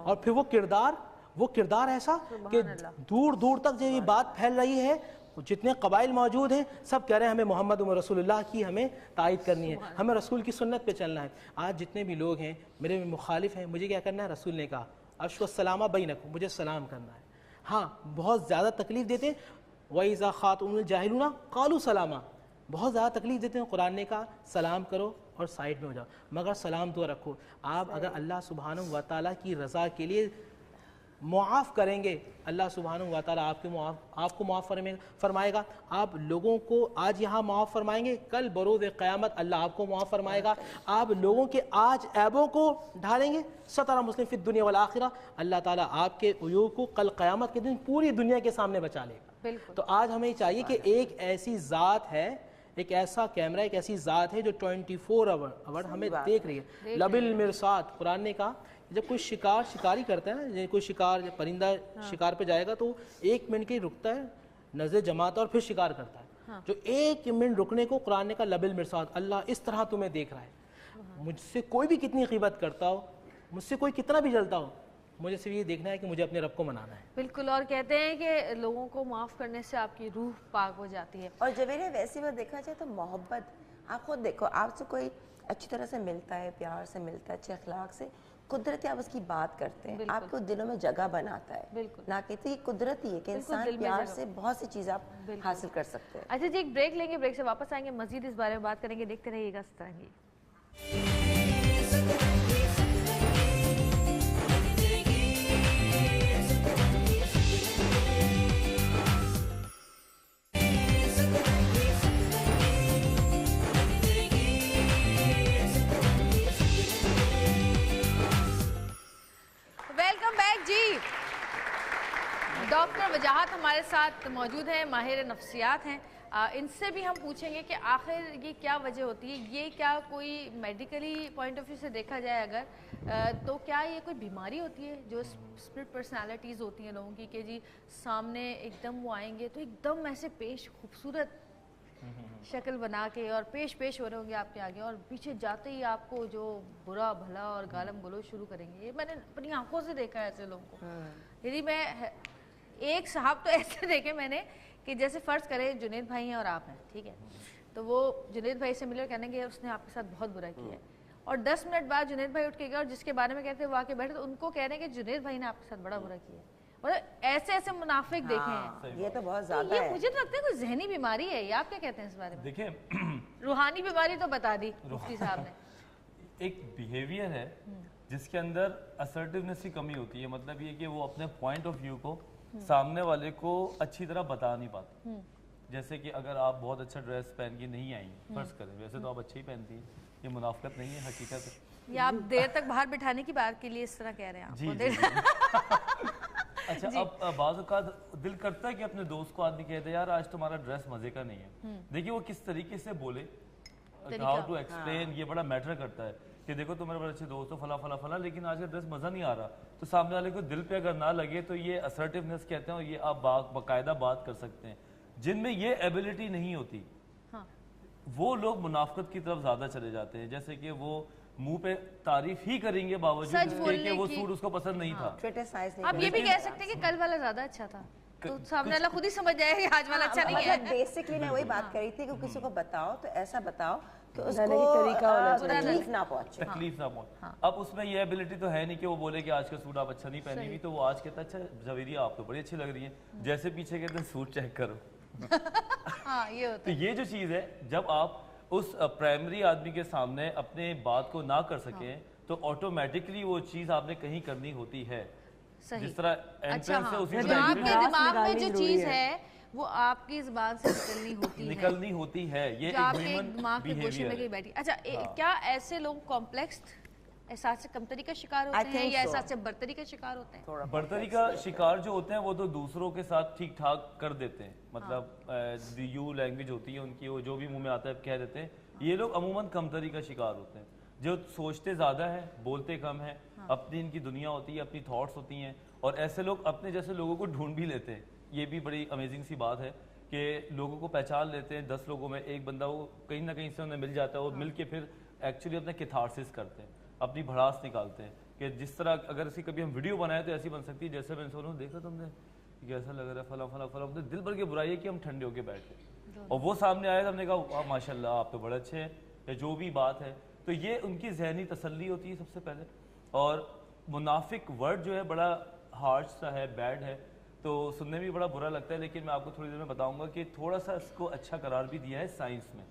اور پھر وہ کردار ایسا کہ دور دور تک جو یہ بات پھیل رہی ہے، جتنے قبائل موجود ہیں سب کہہ رہے ہیں ہمیں محمد رسول اللہ کی ہمیں تائید کرنی ہے، ہمیں رسول کی سنت پہ چلنا ہے۔ آج جتنے بھی لوگ ہیں میرے مخالف ہیں، مجھے کیا کرنا ہے؟ رسول نے کہا افشوا السلام بینکم، مجھے سلام کرنا ہے۔ ہاں بہت زیادہ تکلیف دیتے ہیں، وَإِذَا خَاطَبَهُمُ الْجَاهِلُونَ قَالُوا سَلَامًا، بہت زیادہ تکلیف دیتے ہیں۔ قرآن نے کہا سلام کرو اور سائڈ میں ہو جاؤ، مگر سلام تو رکھو۔ آپ اگر اللہ سبحانہ و تعالیٰ کی رضا کے لیے معاف کریں گے، اللہ سبحانہ و تعالیٰ آپ کو معاف فرمائے گا۔ آپ لوگوں کو آج یہاں معاف فرمائیں گے، کل بروز قیامت اللہ آپ کو معاف فرمائے گا۔ آپ لوگوں کے آج عیبوں کو ڈھالیں گے، ستر مسلم فی الدنیا والآخرہ، اللہ تعالیٰ آپ کے عیوب کو کل قیامت کے دن پوری دنیا کے سامنے بچا لے گا۔ تو آج ہمیں چاہیے کہ ایک ایسی ذات ہے، ایک ایسا کیمرہ، ایک ایسی ذات ہے جو 24 آور ہمیں دیکھ رہی ہے۔ لب المرصاد، قرآن نے کہا جب کوئی شکاری کرتا ہے نا، کوئی شکار پرندہ شکار پہ جائے گا تو 1 منٹ کے ہی رکتا ہے، نظر جماتا اور پھر شکار کرتا ہے۔ جو 1 منٹ رکنے کو قرآن نے کہا لب المرصاد، اللہ اس طرح تمہیں دیکھ رہا ہے۔ مجھ سے کوئی بھی کتنی غیبت کرتا ہو، مجھ سے کوئی کتنا بھی جلتا ہو، مجھے صرف یہ دیکھنا ہے کہ مجھے اپنے رب کو منانا ہے۔ بالکل، اور کہتے ہیں کہ لوگوں کو معاف کرنے سے آپ کی روح پاک ہو جاتی ہے۔ اور جب ویسی بات دیکھا جائے تو محبت، آپ خود دیکھو، آپ سے کوئی اچھی طرح سے ملتا ہے، پیار سے ملتا ہے، اچھے اخلاق سے، قدرتی آپ اس کی بات کرتے ہیں، آپ کو دلوں میں جگہ بناتا ہے۔ نہ کہ تو یہ قدرتی ہے کہ انسان پیار سے بہت سی چیزیں آپ حاصل کر سکتے ہیں۔ اچھا جی، ایک بریک لیں گے، بریک سے واپس آئیں گے، مزید اس بارے میں بات کریں گے، دیکھتے رہیے گا سترنگی۔ ڈاکٹر وجاہت ہمارے ساتھ موجود ہیں، ماہر نفسیات ہیں۔ ان سے بھی ہم پوچھیں گے کہ آخر یہ کیا وجہ ہوتی ہے، یہ کیا کوئی میڈیکلی پوائنٹ آف ویو سے دیکھا جائے اگر تو کیا یہ کوئی بیماری ہوتی ہے جو اسپلٹ پرسنالٹیز ہوتی ہیں لوگوں کی، کہ جی سامنے ایک دم وہ آئیں گے تو ایک دم ایسے پیش خوبصورت شکل بنا کے اور پیش ہو رہے ہوں گے آپ کے آگے، اور پیچھے جاتے ہی آپ کو جو برا بھلا اور گالم گلوچ شروع کریں گے۔ یہ میں نے اپنی آنکھوں سے دیکھا ہے ایسے لوگوں کو۔ یعنی میں ایک صاحب تو ایسے دیکھے میں نے کہ جیسے فرض کرے جنید بھائی ہیں اور آپ ہیں، ٹھیک ہے، تو وہ جنید بھائی سے ملے اور کہنے کہ اس نے آپ کے ساتھ بہت برا کیا ہے، اور 10 منٹ بعد جنید بھائی اٹھ کے گئے اور جس کے بارے میں کہتے ہیں وہ آ کے بیٹھے تو ان کو کہہ رہے ہیں کہ جنید بھائی نے آپ کے ساتھ بڑا برا کیا ہے۔ اور ایسے منافق دیکھے ہیں، یہ تو بہت زیادہ ہے۔ یہ مجھے تو لگتا ہے کوئی ذہنی بیماری ہے، یہ آپ کیا کہتے ہیں اس بارے میں؟ دیکھیں، روحانی بیماری تو بتا دی مفتی صاحب نے۔ ایک بیہیویئر ہے جس کے اندر اسرٹیونیس کی کمی ہوتی ہے، مطلب یہ کہ وہ اپنے پوائنٹ آف ویو کو سامنے والے کو اچھی طرح بتا نہیں پاتے۔ جیسے کہ اگر آپ بہت اچھا ڈریس پہن کے نہیں آئیں، فرض کریں، ویسے تو آپ اچھے ہی پہنتی ہیں، یہ منافقت نہیں ہے، حقیقت ہے۔ یہ آپ دیر تک باہر بٹھانے کی بات کے لیے اس طرح کہہ رہے ہیں آپ جی کو؟ اچھا، اب بعض اوقات دل کرتا ہے کہ اپنے دوست کو آدمی کہتے ہیں یار آج تمہارا ڈریس مزے کا نہیں ہے، دیکھیے وہ کس طریقے سے بولے، ہاؤ ٹو ایکسپلین، یہ بڑا میٹر کرتا ہے کہ دیکھو تمہارے بڑے اچھے دوست ہو فلاں فلاں لیکن آج کا ڈریس مزہ نہیں آ رہا، تو سامنے والے کو دل پہ اگر نہ لگے تو یہ اسرٹیونیس کہتے ہیں، اور یہ آپ باقاعدہ بات کر سکتے ہیں۔ جن میں یہ ایبلٹی نہیں ہوتی وہ لوگ منافقت کی طرف زیادہ چلے جاتے ہیں، جیسے کہ وہ منہ پہ تعریف ہی کریں گے باوجود اس کے کہ وہ سوٹ اس کو پسند نہیں تھا۔ آپ یہ بھی کہہ سکتے ہیں کہ کل والا زیادہ اچھا تھا، تو سامنے والا خود ہی سمجھ جائے کہ آج والا اچھا نہیں ہے۔ بیسکلی میں وہی بات کر رہی تھی کہ کسی کو بتاؤ تو ایسا بتاؤ کہ اس کو تکلیف نہ پہنچے۔ اب اس میں یہ ایبلٹی تو ہے نہیں کہ وہ بولے کہ آج کا سوٹ آپ اچھا نہیں پہنی ہوئی، تو وہ آج کہتا ہے اچھا جویری آپ تو بڑی اچھی لگ رہی ہیں، جیسے پیچھے کہتے ہیں سوٹ چیک کرو۔ تو یہ جو چیز ہے، جب آپ اس پرائمری آدمی کے سامنے اپنے بات کو نہ کر سکیں تو آٹومیٹکلی وہ چیز آپ نے کہیں کرنی ہوتی ہے۔ جس طرح انٹرنس ہے اسی جو طرح آپ کے دماغ میں جو چیز ہے وہ آپ کی زبان سے نکلنی ہوتی ہے، یہ جو آپ کے دماغ کے گوشے میں کہیں بیٹھی. اچھا کیا ایسے لوگ کمپلیکس احساس کمتری کا شکار ہوتے ہیں یا احساس برتری کا شکار ہوتے ہیں؟ برتری کا شکار جو ہوتے ہیں وہ تو دوسروں کے ساتھ ٹھیک ٹھاک کر دیتے ہیں، مطلب یو لینگویج ہوتی ہے ان کی، وہ جو بھی منہ میں آتا ہے کہہ دیتے ہیں. یہ لوگ عموماً کمتری کا شکار ہوتے ہیں، جو سوچتے زیادہ ہیں، بولتے کم ہیں، اپنی ان کی دنیا ہوتی ہے، اپنی تھاٹس ہوتی ہیں، اور ایسے لوگ اپنے جیسے لوگوں کو ڈھونڈ بھی لیتے ہیں. یہ بھی بڑی امیزنگ سی بات ہے کہ لوگوں کو پہچان لیتے ہیں، 10 لوگوں میں ایک بندہ وہ کہیں نہ کہیں سے انہیں مل جاتا ہے، اور مل کے پھر ایکچولی اپنے کیتھارسس کرتے ہیں، اپنی بھڑاس نکالتے ہیں. کہ جس طرح اگر اسی کبھی ہم ویڈیو بنائے تو ایسی بن سکتی ہے جیسے میں نے دیکھا تم نے کیسا لگ رہا ہے فلاں فلاں فلاں، دل بھر کے برائی ہے کہ ہم ٹھنڈے ہو کے بیٹھ گئے، اور وہ سامنے آیا تو ہم نے کہا ماشاء اللہ آپ تو بڑے اچھے ہیں، یا جو بھی بات ہے. تو یہ ان کی ذہنی تسلی ہوتی ہے سب سے پہلے. اور منافق ورڈ جو ہے بڑا ہارش سا ہے، بیڈ ہے، تو سننے بھی بڑا برا لگتا ہے، لیکن میں آپ کو تھوڑی دیر میں بتاؤں گا کہ تھوڑا سا اس کو اچھا قرار بھی دیا ہے سائنس میں.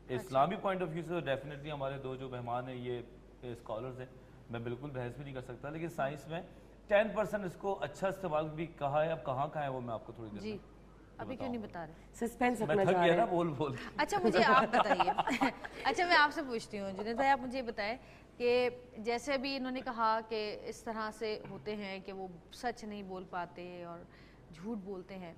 اسلامی پوائنٹ آف ویو سے ڈیفینیٹلی ہمارے دو جو مہمان ہیں یہ اسکالرز ہیں، میں بالکل بحث بھی نہیں کر سکتا، لیکن سائنس میں 10% اس کو اچھا استعمال بھی کہا ہے. اب کہاں ہے وہ میں آپ کو تھوڑی دیر میں ابھی کیوں نہیں بتا رہے؟ سسپینس میں تھک گیا نا بول بول. اچھا مجھے آپ بتائیے، اچھا میں آپ سے پوچھتی ہوں جنید بھائی، آپ مجھے بتائیں کہ جیسے ابھی انہوں نے کہا کہ اس طرح سے ہوتے ہیں کہ وہ سچ نہیں بول پاتے اور جھوٹ بولتے ہیں،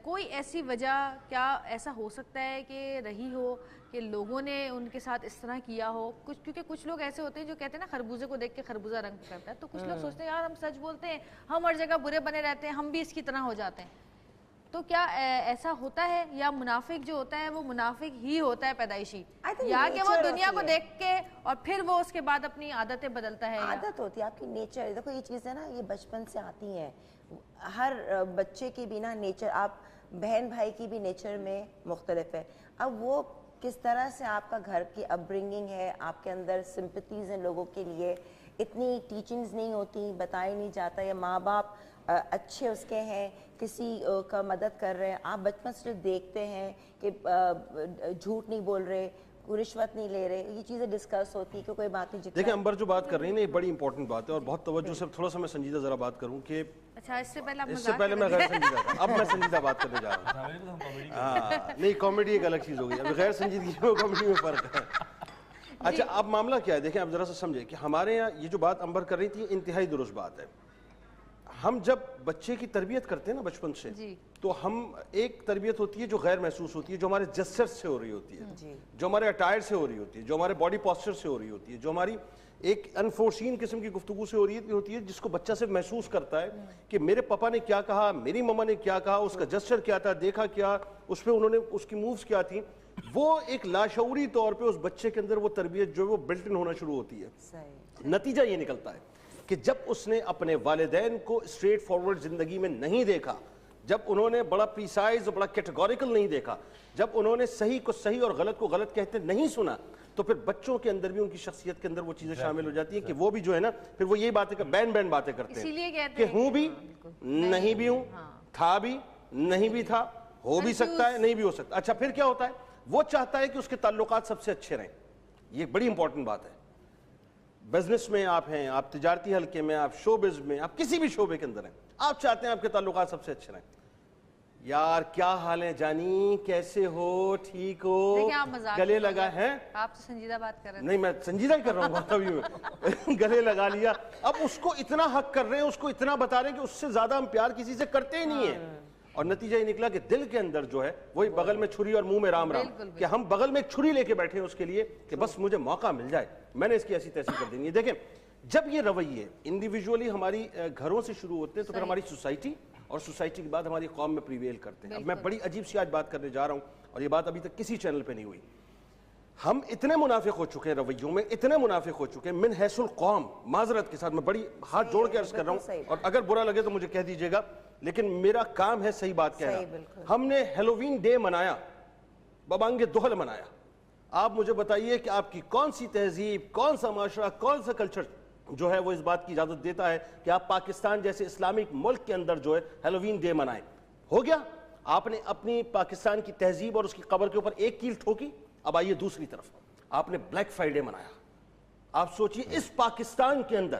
کوئی ایسی وجہ کیا ایسا ہو سکتا ہے کہ رہی ہو کہ لوگوں نے ان کے ساتھ اس طرح کیا ہو؟ کیونکہ کچھ لوگ ایسے ہوتے ہیں جو کہتے ہیں نا خربوزے کو دیکھ کے خربوزہ رنگ پکڑتا ہے، تو کچھ لوگ سوچتے ہیں یار ہم سچ بولتے ہیں، ہم ہر جگہ برے بنے رہتے ہیں، ہم بھی اس کی طرح ہو جاتے ہیں. تو کیا ایسا ہوتا ہے یا منافق جو ہوتا ہے وہ منافق ہی ہوتا ہے پیدائشی، یا کہ وہ دنیا کو دیکھ کے اور پھر وہ اس کے بعد اپنی عادتیں بدلتا ہے؟ عادت ہوتی ہے آپ کی، نیچر. دیکھو یہ چیزیں نا یہ بچپن سے آتی ہیں، ہر بچے کی بھی نا نیچر، آپ بہن بھائی کی بھی نیچر میں مختلف ہے. اب وہ کس طرح سے آپ کا گھر کی اپ برنگنگ ہے، آپ کے اندر سمپتیز ہیں لوگوں کے لیے، اتنی ٹیچنگز نہیں ہوتی، بتایا نہیں جاتا، یا ماں باپ اچھے اس کے ہیں، کسی کا مدد کر رہے ہیں، آپ بچپن سے جو دیکھتے ہیں کہ جھوٹ نہیں بول رہے، رشوت نہیں لے رہے، یہ چیزیں ڈسکس ہوتی ہے کہ کوئی بات نہیں. دیکھیں امبر جو بات کر رہی ہیں یہ بڑی امپورٹنٹ بات ہے، اور بہت توجہ سے تھوڑا سا میں سنجیدہ ذرا بات کروں کہ اچھا اس سے پہلے میں غیر سنجیدہ تھا، اب میں سنجیدہ بات کرنے جا رہا ہوں. ہاں نہیں، کامیڈی ایک الگ چیز ہو گئی، اب غیر سنجیدگی میں کامیڈی میں فرق ہے. اچھا اب معاملہ کیا ہے، دیکھیں اب ذرا سا سمجھیں کہ ہمارے یہاں یہ جو بات امبر کر رہی تھی انتہائی درست بات ہے. ہم جب بچے کی تربیت کرتے ہیں نا بچپن سے، تو ہم ایک تربیت ہوتی ہے جو غیر محسوس ہوتی ہے، جو ہمارے جسچر سے ہو رہی ہوتی ہے، جو ہمارے اٹائر سے ہو رہی ہوتی ہے، جو ہمارے باڈی پاسچر سے ہو رہی ہوتی ہے، جو ہماری ایک انفورسین قسم کی گفتگو سے ہو رہی ہوتی ہے، جس کو بچہ صرف محسوس کرتا ہے کہ میرے پاپا نے کیا کہا، میری مما نے کیا کہا، اس کا جسچر کیا تھا، دیکھا کیا، اس پہ انہوں نے اس کی مووز کیا تھیں. وہ ایک لاشعوری طور پہ اس بچے کے اندر وہ تربیت جو ہے وہ بلٹ ان ہونا شروع ہوتی ہے. نتیجہ یہ نکلتا ہے کہ جب اس نے اپنے والدین کو اسٹریٹ فارورڈ زندگی میں نہیں دیکھا، جب انہوں نے بڑا پریسائز اور بڑا کیٹیگوریکل نہیں دیکھا، جب انہوں نے صحیح کو صحیح اور غلط کو غلط کہتے نہیں سنا، تو پھر بچوں کے اندر بھی ان کی شخصیت کے اندر وہ چیزیں شامل ہو جاتی ہیں کہ وہ بھی جو ہے نا پھر وہ یہی باتیں کہ بین باتیں کرتے ہیں کہ ہوں بھی نہیں بھی ہوں، تھا بھی نہیں بھی تھا، ہو بھی سکتا ہے نہیں بھی ہو سکتا. اچھا پھر کیا ہوتا ہے، وہ چاہتا ہے کہ اس کے تعلقات سب سے اچھے رہیں. یہ بڑی امپورٹنٹ بات ہے. بزنس میں آپ ہیں، آپ تجارتی حلقے میں، آپ شوبز میں، آپ کسی بھی شعبے کے اندر ہیں، آپ چاہتے ہیں آپ کے تعلقات سب سے اچھے رہیں. یار کیا حال ہے جانی، کیسے ہو، ٹھیک ہو، گلے لگا ہے. آپ تو سنجیدہ بات کر رہے ہیں. نہیں میں سنجیدہ ہی کر رہا ہوں بات ابھی. گلے لگا لیا، اب اس کو اتنا حق کر رہے ہیں، اس کو اتنا بتا رہے ہیں کہ اس سے زیادہ ہم پیار کسی سے کرتے ہی نہیں ہیں. اور نتیجہ یہ نکلا کہ دل کے اندر جو ہے وہی بغل میں چھری اور منہ میں رام رام، کہ ہم بغل میں ایک چھری لے کے بیٹھے ہیں اس کے لیے کہ بس مجھے موقع مل جائے، میں نے اس کی ایسی تیسی کر دینی ہے. دیکھیں جب یہ رویے انڈیویجولی ہماری گھروں سے شروع ہوتے ہیں تو پھر ہماری سوسائٹی اور سوسائٹی کے بعد ہماری قوم میں پریویل کرتے ہیں. اب میں بڑی عجیب سی آج بات کرنے جا رہا ہوں، اور یہ بات ابھی تک کسی چینل پہ نہیں ہوئی. ہم اتنے منافق ہو چکے ہیں رویوں میں، اتنے منافق ہو چکے ہیں من حیث القوم. معذرت کے ساتھ میں بڑی ہاتھ جوڑ کے عرض کر رہا ہوں، اور اگر برا لگے تو مجھے کہہ دیجئے گا، لیکن میرا کام ہے صحیح بات کہنا. ہم نے ہیلووین ڈے منایا، ببانگ دہل منایا. آپ مجھے بتائیے کہ آپ کی کون سی تہذیب، کون سا معاشرہ، کون سا کلچر جو ہے وہ اس بات کی اجازت دیتا ہے کہ آپ پاکستان جیسے اسلامک ملک کے اندر جو ہے ہیلووین ڈے منائیں؟ ہو گیا، آپ نے اپنی پاکستان کی تہذیب اور اس کی قبر کے اوپر ایک کیل ٹھوکی. اب آئیے دوسری طرف، آپ نے بلیک فرائیڈے منایا. آپ سوچئے اس پاکستان کے اندر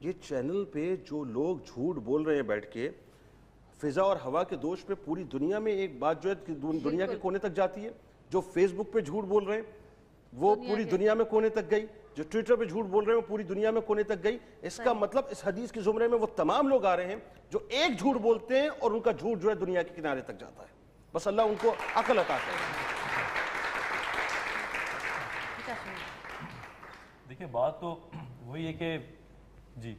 یہ چینل پہ جو لوگ جھوٹ بول رہے ہیں بیٹھ کے فضا اور ہوا کے دوش پہ پوری دنیا میں ایک بات جو ہے دنیا کے کونے تک جاتی ہے. جو فیس بک پہ جھوٹ بول رہے ہیں وہ پوری دنیا میں کونے تک گئی, جو ٹویٹر پہ جھوٹ بول رہے ہیں وہ پوری دنیا میں کونے تک گئی. اس کا مطلب اس حدیث کے زمرے میں وہ تمام لوگ آ رہے ہیں جو ایک جھوٹ بولتے ہیں اور ان کا جھوٹ جو ہے دنیا کے کنارے تک جاتا ہے. بس اللہ ان کو عقل عطا کرے. دیکھیں بات تو وہی ہے کہ جی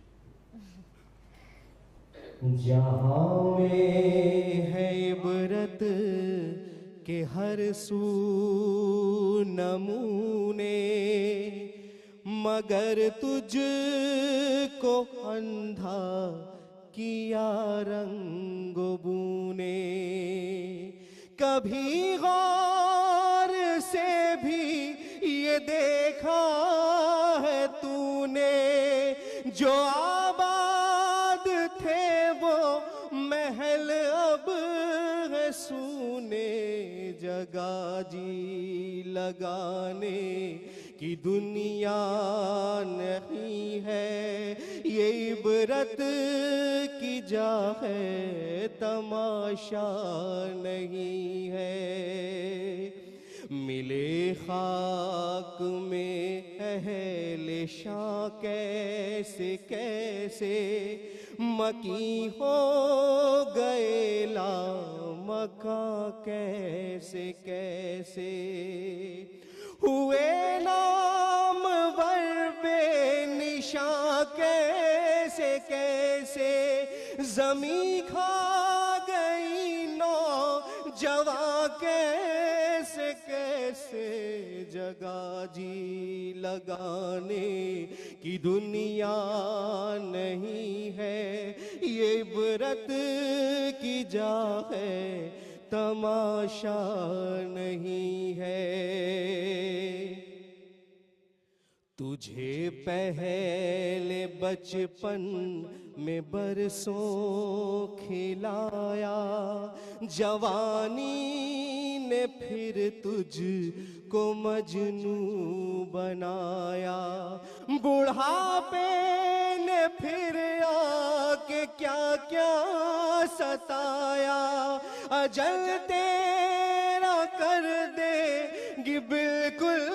جہاں میں ہے عبرت کہ ہر سو نمونے مگر تجھ کو اندھا کیا رنگ بو نے. کبھی غور سے بھی یہ دیکھا ہے تو نے جو آباد تھے وہ محل اب ہے سونے. جگہ جی لگانے کی دنیا نہیں ہے یہ عبرت کی جا ہے تماشا نہیں ہے. ملے خاک میں اہل شاہ کیسے کیسے مکی ہو گئے لامکاں کیسے کیسے ہوئے نامور بے نشاں کیسے کیسے زمین کھا گئی نوجواں کیسے کیسے جگہ جی لگانے کی دنیا نہیں ہے یہ عبرت کی جا ہے تماشا نہیں ہے. تجھے پہلے بچپن میں برسوں کھلایا جوانی نے پھر تجھ کو مجنوں بنایا. بڑھاپے نے پھر آ کے کیا کیا ستایا. اجل تیرا کر دے گی بالکل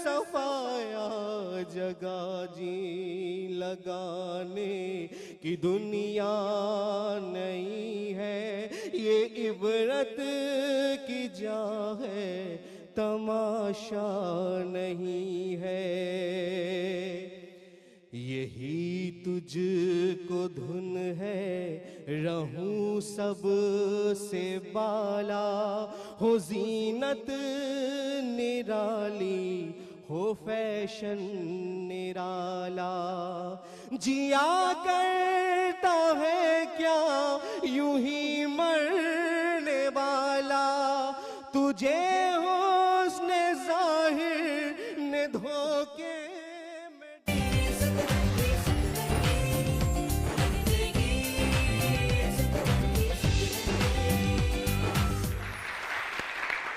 صفایا. جگہ جی لگانے کی دنیا نہیں ہے یہ عبرت کی جا ہے تماشا نہیں ہے. یہی تجھ کو دھن ہے رہوں سب سے بالا ہو زینت نرالی ہو فیشن نرالا. جیا کرتا ہے کیا یوں ہی مرنے والا تجھے حسن ظاہر نے دھوکے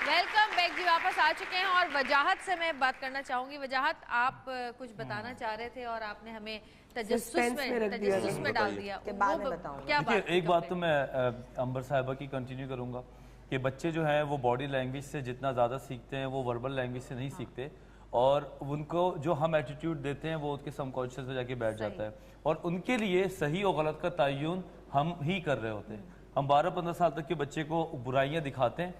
ویلکم بیک جی. واپس آ چکے ہیں اور وجاہت سے میں بات کرنا چاہوں گی. وجاہت آپ کچھ بتانا چاہ رہے تھے اور آپ نے ہمیں تجسس میں ڈال دیا. ایک بات تو میں امبر صاحبہ کی کنٹینیو کروں گا کہ بچے جو ہیں وہ باڈی لینگویج سے جتنا زیادہ سیکھتے ہیں وہ وربل لینگویج سے نہیں سیکھتے اور ان کو جو ہم ایٹیٹیوڈ دیتے ہیں وہ ان کے سب کانشیس میں جا کے بیٹھ جاتا ہے اور ان کے لیے صحیح اور غلط کا تعین ہم ہی کر رہے ہوتے ہیں. ہم 12-15 سال تک کے بچے کو برائیاں دکھاتے ہیں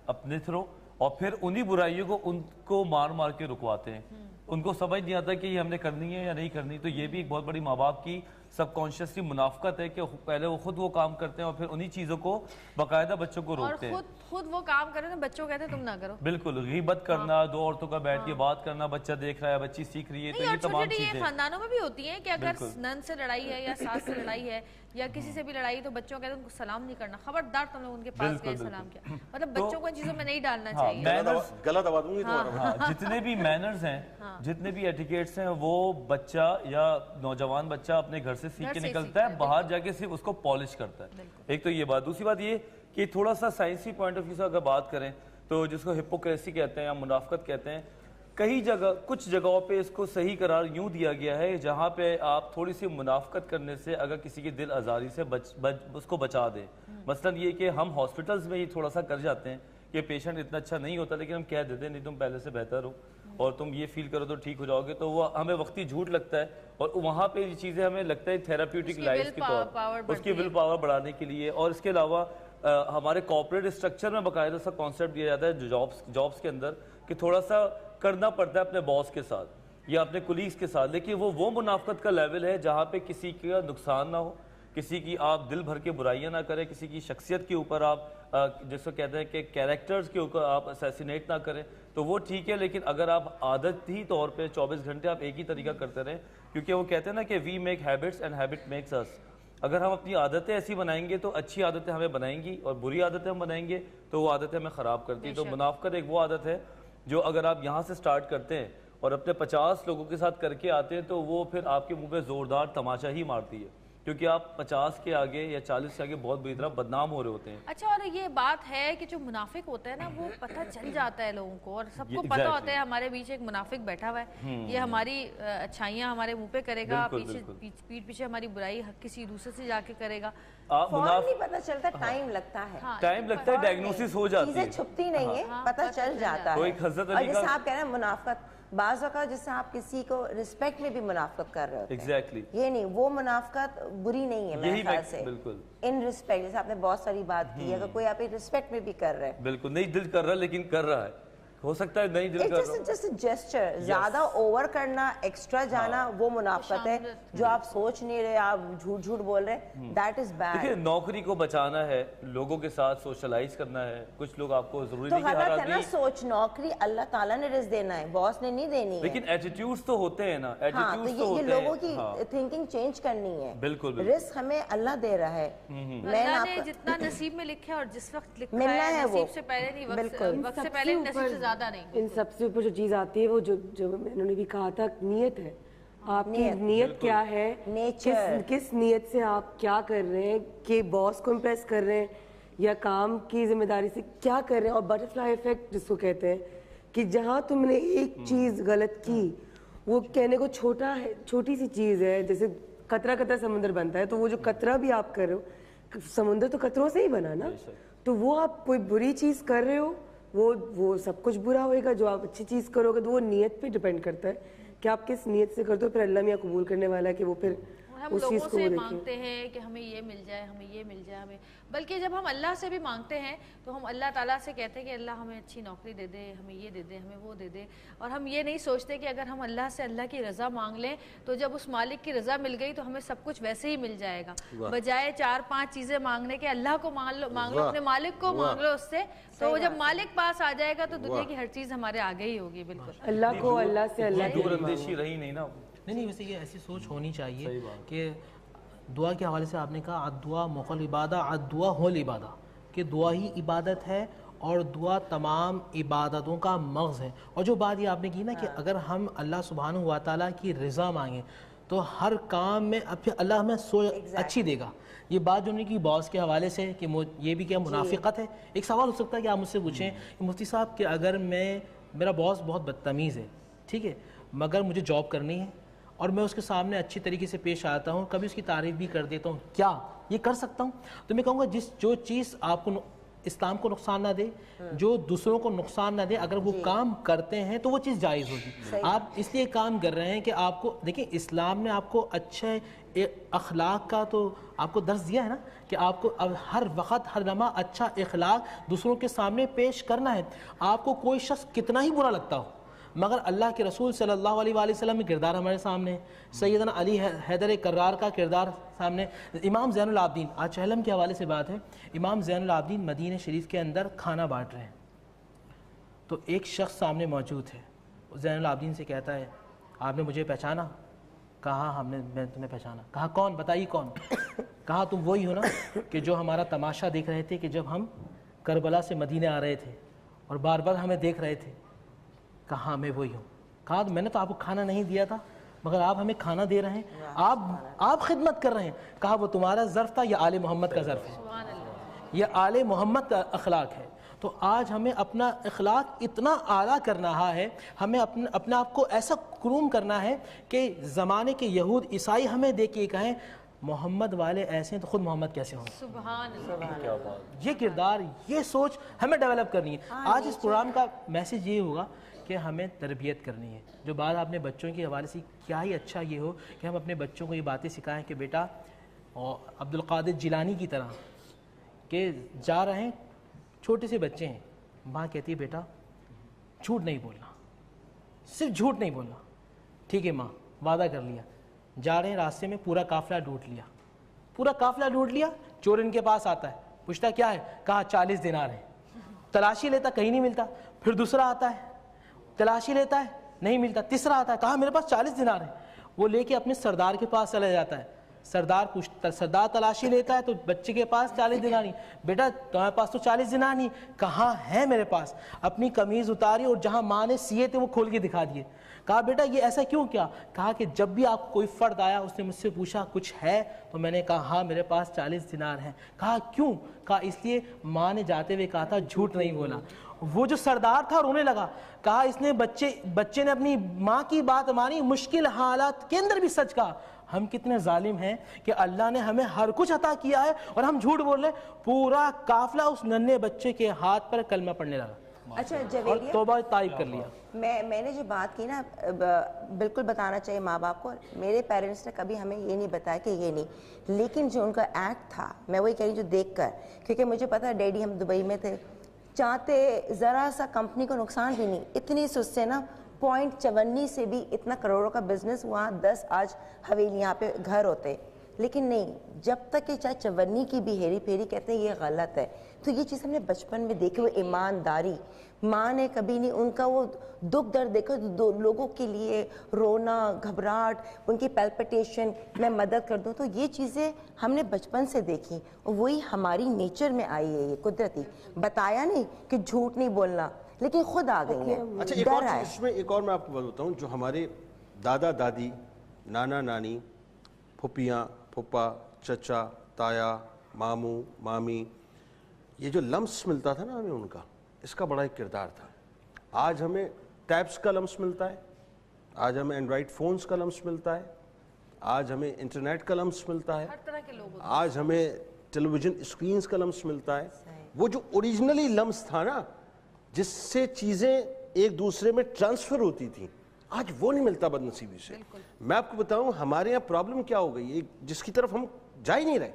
اپنے تھرو اور پھر انہی برائیوں کو ان کو مار مار کے رکواتے ہیں. ان کو سمجھ نہیں آتا کہ یہ ہم نے کرنی ہے یا نہیں کرنی. تو یہ بھی ایک بہت بڑی ماں باپ کی سب کانشیسلی منافقت ہے کہ پہلے وہ خود وہ کام کرتے ہیں اور پھر انہی چیزوں کو باقاعدہ بچوں کو روکتے ہیں. خود وہ کام کرتے ہیں بچوں کہتے ہیں تم نہ کرو. بالکل غیبت کرنا, دو عورتوں کا بیٹھ کے بات کرنا, بچہ دیکھ رہا ہے, بچی سیکھ رہی ہے. تو یہ تمام چیزیں خاندانوں میں بھی ہوتی ہیں کہ اگر نند سے لڑائی ہے یا ساس سے لڑائی ہے یا کسی سے بھی لڑائی تو بچوں کہتے ہیں ان کو سلام نہیں کرنا. خبردار تم لوگ ان کے پاس گئے سلام کیا. مطلب بچوں کو ان چیزوں میں نہیں ڈالنا چاہیے. غلط آواز دوں گی تمہارا. جتنے بھی مینرز ہیں, جتنے بھی ایٹیکیٹس ہیں وہ بچہ یا نوجوان بچہ اپنے گھر سے سیکھ کے نکلتا ہے, باہر جا کے صرف اس کو پالش کرتا ہے. ایک تو یہ بات. دوسری بات یہ کہ تھوڑا سا سائنسی پوائنٹ آف ویو سے اگر بات کریں تو جس کو ہپوکریسی کہتے ہیں یا منافقت کہتے ہیں, کئی جگہ کچھ جگہوں پہ اس کو صحیح قرار یوں دیا گیا ہے جہاں پہ آپ تھوڑی سی منافقت کرنے سے اگر کسی کی دل آزاری سے اس کو بچا دیں. مثلا یہ کہ ہم ہاسپٹلز میں یہ تھوڑا سا کر جاتے ہیں کہ پیشنٹ اتنا اچھا نہیں ہوتا لیکن ہم کہہ دیتے ہیں نہیں تم پہلے سے بہتر ہو اور تم یہ فیل کرو تو ٹھیک ہو جاؤ گے, تو وہ ہمیں وقتی جھوٹ لگتا ہے اور وہاں پہ یہ چیزیں ہمیں لگتا ہے تھیراپیوٹک لائف کے طور پر اس کی ول پاور بڑھانے کے لیے. اور اس کے علاوہ ہمارے کارپوریٹ اسٹرکچر میں باقاعدہ سا کانسیپٹ دیا جاتا ہے جابس کے اندر کہ تھوڑا سا کرنا پڑتا ہے اپنے باس کے ساتھ یا اپنے کولیگز کے ساتھ, لیکن وہ منافقت کا لیول ہے جہاں پہ کسی کا نقصان نہ ہو, کسی کی آپ دل بھر کے برائیاں نہ کریں, کسی کی شخصیت کے اوپر آپ جس کو کہتے ہیں کہ کیریکٹرز کے اوپر آپ اسیسینیٹ نہ کریں, تو وہ ٹھیک ہے. لیکن اگر آپ عادت ہی طور پہ 24 گھنٹے آپ ایک ہی طریقہ کرتے رہیں, کیونکہ وہ کہتے ہیں نا کہ we make habits and habit makes us, اگر ہم اپنی عادتیں ایسی بنائیں گے تو اچھی عادتیں ہمیں بنائیں گی اور بری عادتیں ہم بنائیں گے تو وہ عادتیں ہمیں خراب کرتی ہیں. تو منافقت ایک وہ عادت ہے جو اگر آپ یہاں سے سٹارٹ کرتے ہیں اور اپنے 50 لوگوں کے ساتھ کر کے آتے ہیں تو وہ پھر آپ کے منہ پہ زوردار تماشا ہی مارتی ہے, کیونکہ آپ 50 کے آگے یا 40 کے آگے بہت بری طرح بدنام ہو رہے ہوتے ہیں. اچھا, اور یہ بات ہے کہ جو منافق ہوتا ہے نا وہ پتہ چل جاتا ہے لوگوں کو اور سب کو پتہ ہوتا ہے ہمارے بیچ ایک منافق بیٹھا ہوا ہے, یہ ہماری اچھائیاں ہمارے منہ پہ کرے گا, پیٹ پیچھے ہماری برائی کسی دوسرے سے جا کے کرے گا. فوراً نہیں پتہ چلتا, ٹائم لگتا ہے, ٹائم لگتا ہے, ڈائگنوسس ہو جاتی ہے, چیزیں چھپتی نہیں ہیں, پتہ چل جاتا ہے. اور جیسے آپ کہہ رہے ہیں منافقت, بعض اوقات جس سے آپ کسی کو رسپیکٹ میں بھی منافقت کر رہے ہوتے ہیں, یہ نہیں, وہ منافقت بری نہیں ہے میرے خیال سے. ان رسپیکٹ, جیسے آپ نے بہت ساری بات کی, اگر کوئی آپ ایک رسپیکٹ میں بھی کر رہے ہیں, بالکل نہیں دل کر رہا لیکن کر رہا ہے, ہو سکتا ہے نہیں دل کر رہا, جسٹ جسچر, زیادہ اوور کرنا, ایکسٹرا جانا, وہ منافقت ہے. جو آپ سوچ نہیں رہے, آپ جھوٹ بول رہے ہیں, دیٹ از بیڈ. دیکھیں نوکری کو بچانا ہے, لوگوں کے ساتھ سوشلائز کرنا ہے, کچھ لوگ آپ کو ضروری نہیں کہ ہر آدمی سوچ, نوکری اللہ تعالیٰ نے رزق دینا ہے, باس نے نہیں دینی ہے, لیکن ایٹیٹیوڈز تو ہوتے ہیں نا, ایٹیٹیوڈز تو ہوتے ہیں, لوگوں کی تھنکنگ چینج کرنی ہے. بالکل رزق ہمیں اللہ دے رہا ہے, اللہ نے جتنا نصیب میں لکھا ہے اور جس وقت لکھا ہے نصیب سے پہلے نہیں, وقت سے پہلے نصیب سے زیادہ نہیں. ان سب سے اوپر جو چیز آتی ہے وہ جو انہوں نے بھی کہا تھا, نیت ہے. آپ کی نیت کیا ہے, کس نیت سے آپ کیا کر رہے ہیں, کہ باس کو امپریس کر رہے ہیں یا کام کی ذمہ داری سے کیا کر رہے ہیں. اور بٹرفلائی ایفیکٹ جس کو کہتے ہیں, کہ جہاں تم نے ایک چیز غلط کی, وہ کہنے کو چھوٹی سی چیز ہے, جیسے قطرہ قطرہ سمندر بنتا ہے, تو وہ جو قطرہ بھی آپ کر رہے ہو, سمندر تو قطروں سے ہی بنا نا, تو وہ آپ کوئی بری چیز کر رہے ہو وہ سب کچھ برا ہوئے گا. جو آپ اچھی چیز کرو گے تو وہ نیت پہ ڈیپینڈ کرتا ہے کہ آپ کس نیت سے کرتے ہو. پھر اللہ میاں قبول کرنے والا ہے کہ وہ پھر ہم لوگوں سے مانگتے ہیں کہ ہمیں یہ مل جائے, ہمیں یہ مل جائے, ہمیں, بلکہ جب ہم اللہ سے بھی مانگتے ہیں تو ہم اللہ تعالیٰ سے کہتے ہیں کہ اللہ ہمیں اچھی نوکری دے دے, ہمیں یہ دے دے, ہمیں وہ دے دے. اور ہم یہ نہیں سوچتے کہ اگر ہم اللہ سے اللہ کی رضا مانگ لیں تو جب اس مالک کی رضا مل گئی تو ہمیں سب کچھ ویسے ہی مل جائے گا, بجائے 4-5 چیزیں مانگنے کے اللہ کو مانگ لو, اپنے مالک کو مانگ لو اس سے, تو وہ جب مالک پاس آ جائے گا تو دنیا کی ہر چیز ہمارے آگے ہی ہوگی. بالکل اللہ کو اللہ سے اللہ دور اندیشی رہی نہیں نا. نہیں, ویسے یہ ایسی سوچ ہونی چاہیے کہ دعا کے حوالے سے آپ نے کہا الدعا مخل عبادہ, الدعا ہول عبادہ, کہ دعا ہی عبادت ہے اور دعا تمام عبادتوں کا مغز ہے. اور جو بات یہ آپ نے کی نا کہ اگر ہم اللہ سبحانہ و تعالیٰ کی رضا مانگیں تو ہر کام میں اب اللہ ہمیں سوچ اچھی دے گا. یہ بات جو نے کی باس کے حوالے سے کہ یہ بھی کیا منافقت ہے. ایک سوال ہو سکتا ہے کہ آپ مجھ سے پوچھیں کہ مفتی صاحب کہ اگر میرا باس بہت بدتمیز ہے, ٹھیک ہے, مگر مجھے جاب کرنی ہے اور میں اس کے سامنے اچھی طریقے سے پیش آتا ہوں, کبھی اس کی تعریف بھی کر دیتا ہوں, کیا یہ کر سکتا ہوں؟ تو میں کہوں گا جو چیز آپ کو اسلام کو نقصان نہ دے, جو دوسروں کو نقصان نہ دے, اگر وہ کام کرتے ہیں تو وہ چیز جائز ہوگی. آپ اس لیے کام کر رہے ہیں کہ آپ کو دیکھیں اسلام نے آپ کو اچھے اخلاق کا تو آپ کو درس دیا ہے نا, کہ آپ کو اب ہر وقت ہر لمحہ اچھا اخلاق دوسروں کے سامنے پیش کرنا ہے. آپ کو کوئی شخص کتنا ہی برا لگتا ہو, مگر اللہ کے رسول صلی اللہ علیہ وآلہ وسلم کا کردار ہمارے سامنے ہے, سیدنا علی حیدر کرار کا کردار سامنے, امام زین العابدین, آج چہلم کے حوالے سے بات ہے, امام زین العابدین مدینہ شریف کے اندر کھانا بانٹ رہے ہیں, تو ایک شخص سامنے موجود ہے, زین العابدین سے کہتا ہے آپ نے مجھے پہچانا؟ کہا میں تمہیں پہچانا. کہا کون, بتائیے کون؟ کہا تم وہی ہو نا کہ جو ہمارا تماشا دیکھ رہے تھے کہ جب ہم کربلا سے مدینہ آ رہے تھے اور بار بار ہمیں دیکھ رہے تھے. کہا میں وہی ہوں. کہا میں نے تو آپ کو کھانا نہیں دیا تھا مگر آپ ہمیں کھانا دے رہے ہیں, آپ خدمت کر رہے ہیں. کہا وہ تمہارا ظرف تھا یا آل محمد کا ظرف ہے؟ یہ آل محمد کا اخلاق ہے. تو آج ہمیں اپنا اخلاق اتنا اعلیٰ کرنا ہے، ہمیں اپنے آپ کو ایسا گروم کرنا ہے کہ زمانے کے یہود عیسائی ہمیں دیکھ کے کہیں محمد والے ایسے ہیں تو خود محمد کیسے ہوں. سبحان اللہ. یہ کردار، یہ سوچ ہمیں ڈیولپ کرنی ہے. آج اس پروگرام کا میسیج یہ ہوگا کہ ہمیں تربیت کرنی ہے. جو بات آپ نے بچوں کے حوالے سے، کیا ہی اچھا یہ ہو کہ ہم اپنے بچوں کو یہ باتیں سکھائیں کہ بیٹا عبد القادر جیلانی کی طرح کہ جا رہے ہیں، چھوٹے سے بچے ہیں، ماں کہتی ہے بیٹا جھوٹ نہیں بولنا، صرف جھوٹ نہیں بولنا. ٹھیک ہے ماں، وعدہ کر لیا. جا رہے ہیں، راستے میں پورا قافلہ ڈھونڈ لیا، پورا قافلہ ڈھونڈ لیا. چور ان کے پاس آتا ہے، پوچھتا کیا ہے، کہا 40 دینار ہے. تلاشی لیتا، کہیں نہیں ملتا. پھر دوسرا آتا ہے، تلاشی لیتا ہے، نہیں ملتا. تیسرا آتا ہے، کہا میرے پاس 40 دینار ہے. وہ لے کے اپنے سردار کے پاس چلا جاتا ہے. سردار تلاشی لیتا ہے تو بچے کے پاس 40 دینار نہیں. بیٹا تمہارے پاس تو 40 دینار نہیں. کہاں ہے میرے پاس. اپنی قمیض اتاری اور جہاں ماں نے سیے تھے وہ کھول کے دکھا دیے. کہا بیٹا یہ ایسا کیوں کیا؟ کہا کہ جب بھی آپ کوئی فرد آیا اس نے مجھ سے پوچھا کچھ ہے تو میں نے کہا ہاں میرے پاس 40 دینار ہیں. کہا کیوں؟ کہا اس لیے ماں نے جاتے ہوئے کہا تھا جھوٹ نہیں بولا. وہ جو سردار تھا رونے لگا. کہا اس نے بچے نے اپنی ماں کی بات مانی، مشکل حالات کے اندر بھی سچ کہا. ہم کتنے ظالم ہیں کہ اللہ نے ہمیں ہر کچھ عطا کیا ہے اور ہم جھوٹ بول رہے. پورا قافلہ اس ننھے بچے کے ہاتھ پر کلمہ پڑھنے لگا. اچھا اور جویریہ، توبہ طائب کر لیا. میں نے جو بات کی نا، بالکل بتانا چاہیے ماں باپ کو. میرے پیرنٹس نے کبھی ہمیں یہ نہیں بتایا کہ یہ نہیں، لیکن جو ان کا ایکٹ تھا، میں وہی کہہ رہی ہوں جو دیکھ کر، کیونکہ مجھے پتا ڈیڈی ہم دبئی میں تھے، چاہتے ذرا سا کمپنی کو نقصان بھی نہیں. اتنی سست سے نا 0.54 سے بھی اتنا کروڑوں کا بزنس، وہاں 10 آج حویلی یہاں پہ گھر ہوتے. لیکن نہیں، جب تک کہ چاہے 54 کی بھی ہیری پھیری کہتے ہیں یہ غلط ہے. تو یہ چیز ہم نے بچپن میں دیکھی، وہ ایمانداری. ماں نے کبھی نہیں ان کا وہ دکھ درد دیکھا، دو لوگوں کے لیے رونا، گھبراہٹ، ان کی پیلپٹیشن، میں مدد کر دوں. تو یہ چیزیں ہم نے بچپن سے دیکھی اور وہی ہماری نیچر میں آئی ہے. یہ قدرتی بتایا نہیں کہ جھوٹ نہیں بولنا، لیکن خود آ گئی ہیں. اچھا ایک اور چیز اس میں، ایک اور میں آپ کو بتاتا ہوں، جو ہمارے دادا دادی، نانا نانی، پھپھیاں پھپھا، چچا تایا، ماموں مامی، یہ جو لمس ملتا تھا نا ہمیں ان کا، اس کا بڑا ایک کردار تھا. آج ہمیں ٹیبس کا لمس ملتا ہے، آج ہمیں اینڈرائڈ فونز کا لمس ملتا ہے، آج ہمیں انٹرنیٹ کا لمس ملتا ہے، آج ہمیں ٹیلی ویژن اسکرینز کا لمس ملتا ہے. وہ جو اوریجنلی لمس تھا نا، جس سے چیزیں ایک دوسرے میں ٹرانسفر ہوتی تھیں، آج وہ نہیں ملتا بد نصیبی سے. میں آپ کو بتاؤں ہمارے یہاں پرابلم کیا ہو گئی ہے، جس کی طرف ہم جا ہی نہیں رہے.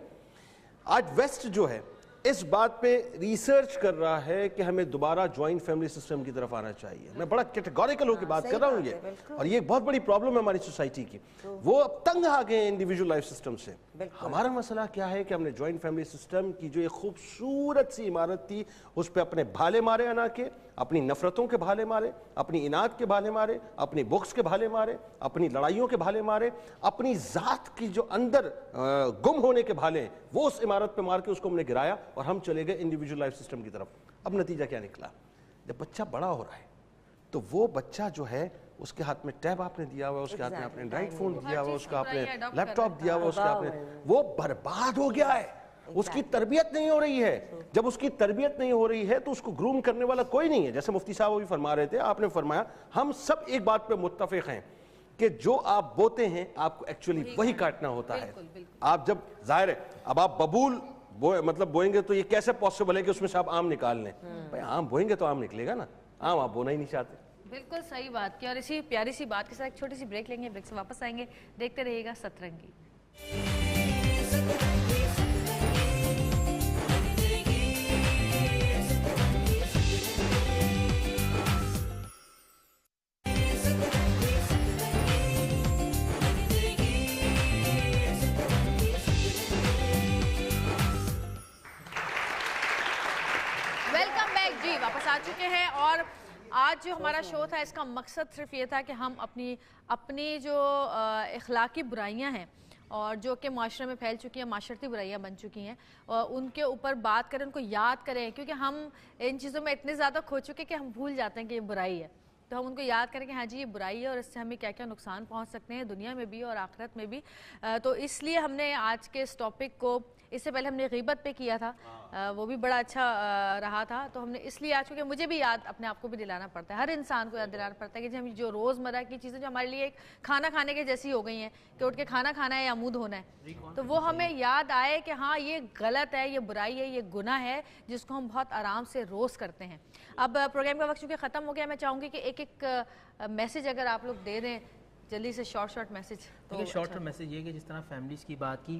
آج ویسٹ جو ہے اس بات پہ ریسرچ کر رہا ہے کہ ہمیں دوبارہ جوائنٹ فیملی سسٹم کی طرف آنا چاہیے. میں بڑا کیٹیگوریکل ہو کے بات کر رہا ہوں یہ، اور یہ ایک بہت بڑی پرابلم ہے ہماری سوسائٹی کی. وہ اب تنگ آ گئے ہیں انڈیویجول لائف سسٹم سے. ہمارا مسئلہ کیا ہے کہ ہم نے جوائنٹ فیملی سسٹم کی جو ایک خوبصورت سی عمارت تھی، اس پہ اپنے بھالے مارے انا کے، اپنی نفرتوں کے بھالے مارے، اپنی اناد کے بھالے مارے، اپنی بکس کے بھالے مارے، اپنی لڑائیوں کے بھالے مارے، اپنی ذات کی جو اندر گم ہونے کے بھالے ہیں وہ اس عمارت پہ مار کے اس کو ہم نے گرایا اور ہم چلے گئے انڈیویجول لائف سسٹم کی طرف. اب نتیجہ کیا نکلا؟ جب بچہ بڑا ہو رہا ہے تو وہ بچہ جو ہے اس کے ہاتھ میں ٹیب آپ نے دیا ہوا، اس کے ہاتھ میں آپ نے اینڈرائڈ فون دیا ہوا، اس کا آپ نے لیپ ٹاپ دیا ہوا، اس کا آپ نے، وہ برباد ہو گیا ہے. اس کی تربیت نہیں ہو رہی ہے. جب اس کی تربیت نہیں ہو رہی ہے تو اس کو گروم کرنے والا کوئی نہیں ہے. جیسے مفتی صاحب بھی فرما رہے تھے، آپ نے فرمایا، ہم سب ایک بات پہ متفق ہیں کہ جو آپ بوتے ہیں آپ کو ایکچولی وہی کاٹنا ہوتا ہے. آپ جب ظاہر ہے اب آپ ببول مطلب بوئیں گے تو یہ کیسے پاسبل ہے کہ اس میں سے آپ آم نکال لیں؟ بھائی آم بوئیں گے تو آم نکلے گا نا، آم آپ بونا ہی نہیں چاہتے. بالکل صحیح بات کی. اور اسی پیاری سی بات کے ساتھ ایک چھوٹی سی بریک لیں گے، بریک سے واپس آئیں گے. دیکھتے رہیے گا سترنگی. ویلکم بیک جی، واپس آ چکے ہیں. اور آج جو ہمارا شو تھا اس کا مقصد صرف یہ تھا کہ ہم اپنی جو اخلاقی برائیاں ہیں اور جو کہ معاشرے میں پھیل چکی ہیں، معاشرتی برائیاں بن چکی ہیں، اور ان کے اوپر بات کریں، ان کو یاد کریں، کیونکہ ہم ان چیزوں میں اتنے زیادہ کھو چکے کہ ہم بھول جاتے ہیں کہ یہ برائی ہے. تو ہم ان کو یاد کریں کہ ہاں جی یہ برائی ہے اور اس سے ہمیں کیا کیا نقصان پہنچ سکتے ہیں دنیا میں بھی اور آخرت میں بھی. تو اس لیے ہم نے آج کے اس ٹاپک کو اس سے پہلے ہم نے غیبت پہ کیا تھا, وہ بھی بڑا اچھا رہا تھا. تو ہم نے اس لیے آج, کیونکہ مجھے بھی یاد اپنے آپ کو بھی دلانا پڑتا ہے, ہر انسان کو یاد دلانا پڑتا ہے کہ ہم جو روزمرہ کی چیزیں جو ہمارے لیے ایک کھانا کھانے کے جیسی ہو گئی ہیں کہ اٹھ کے کھانا کھانا ہے یا منہ دھونا ہے, تو وہ ہمیں یاد آئے کہ ہاں یہ غلط ہے, یہ برائی ہے, یہ گناہ ہے جس کو ہم بہت آرام سے روز کرتے ہیں. اب پروگرام کا وقت چونکہ ختم ہو گیا, میں چاہوں گی کہ ایک ایک میسج اگر آپ لوگ دے دیں جلدی سے, شارٹ میسج. تو شارٹ میسج یہ کہ جس طرح فیملیز کی بات کی,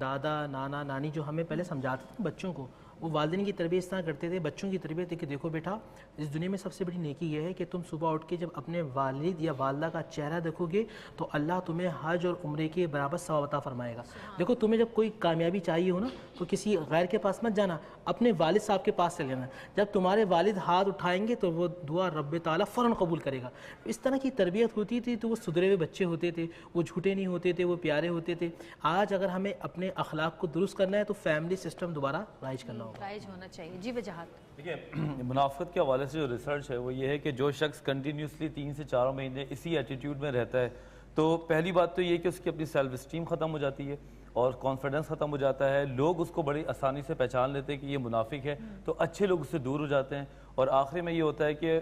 دادا نانا نانی جو ہمیں پہلے سمجھاتے تھے بچوں کو, وہ والدین کی تربیت اس طرح کرتے تھے, بچوں کی تربیت کہ دیکھو بیٹا اس دنیا میں سب سے بڑی نیکی یہ ہے کہ تم صبح اٹھ کے جب اپنے والد یا والدہ کا چہرہ دیکھو گے تو اللہ تمہیں حج اور عمرے کے برابر ثواب عطا فرمائے گا. دیکھو تمہیں جب کوئی کامیابی چاہیے ہو نا تو کسی غیر کے پاس مت جانا, اپنے والد صاحب کے پاس سے لینا. جب تمہارے والد ہاتھ اٹھائیں گے تو وہ دعا رب تعالیٰ فوراً قبول کرے گا. اس طرح کی تربیت ہوتی تھی تو وہ سدھرے ہوئے بچے ہوتے تھے, وہ جھوٹے نہیں ہوتے تھے, وہ پیارے ہوتے تھے. آج اگر ہمیں اپنے اخلاق کو درست کرنا ہے تو فیملی سسٹم دوبارہ رائج کرنا ہوگا, رائج ہونا چاہیے. جی وجاہت. دیکھیں منافقت کے حوالے سے جو ریسرچ ہے وہ یہ ہے کہ جو شخص کنٹینیوسلی 3 سے 4 مہینے اسی ایٹیٹیوڈ میں رہتا ہے تو پہلی بات تو یہ کہ اس کی اپنی سیلف اسٹیم ختم ہو جاتی ہے اور کانفیڈنس ختم ہو جاتا ہے. لوگ اس کو بڑی آسانی سے پہچان لیتے ہیں کہ یہ منافق ہے, تو اچھے لوگ اس سے دور ہو جاتے ہیں. اور آخری میں یہ ہوتا ہے کہ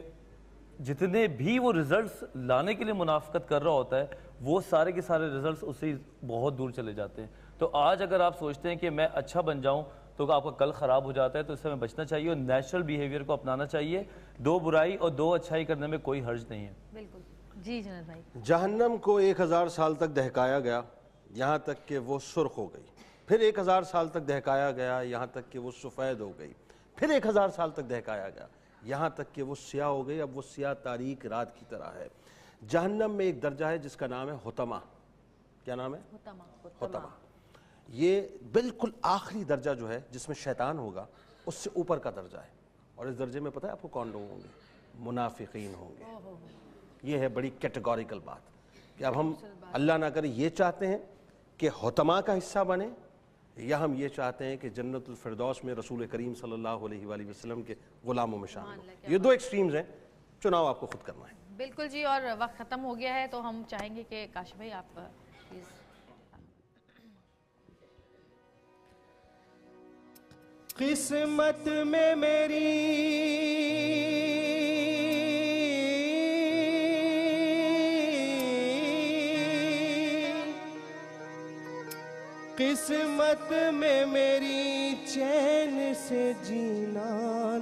جتنے بھی وہ ریزلٹس لانے کے لیے منافقت کر رہا ہوتا ہے وہ سارے کے سارے ریزلٹس اس سے بہت دور چلے جاتے ہیں. تو آج اگر آپ سوچتے ہیں کہ میں اچھا بن جاؤں تو آپ کا کل خراب ہو جاتا ہے, تو اس سے ہمیں بچنا چاہیے اور نیچرل بیہیویئر کو اپنانا چاہیے. 2 برائی اور 2 اچھائی کرنے میں کوئی حرج نہیں ہے. بالکل. جی جنید بھائی. جہنم کو 1000 سال تک دہکایا گیا یہاں تک کہ وہ سرخ ہو گئی, پھر 1000 سال تک دہکایا گیا یہاں تک کہ وہ سفید ہو گئی, پھر 1000 سال تک دہکایا گیا یہاں تک کہ وہ سیاہ ہو گئی. اب وہ سیاہ تاریک رات کی طرح ہے. جہنم میں ایک درجہ ہے جس کا نام ہے حطمہ. کیا نام ہے؟ حطمہ. یہ بالکل آخری درجہ جو ہے جس میں شیطان ہوگا اس سے اوپر کا درجہ ہے. اور اس درجے میں پتہ ہے آپ کو کون لوگ ہوں گے؟ منافقین ہوں گے. یہ ہے بڑی کیٹیگوریکل بات کہ اب ہم اللہ نہ کرے یہ چاہتے ہیں کہ حطمہ کا حصہ بنے, یا ہم یہ چاہتے ہیں کہ جنت الفردوس میں رسول کریم صلی اللہ علیہ وآلہ وسلم کے غلاموں میں شامل ہوں. یہ 2 ایکسٹریمز ہیں, چناؤ آپ کو خود کرنا ہے. بالکل جی. اور وقت ختم ہو گیا ہے تو ہم چاہیں گے کہ کاشف بھائی آپ پلیز. قسمت میں میری قسمت میں میری چین سے جینا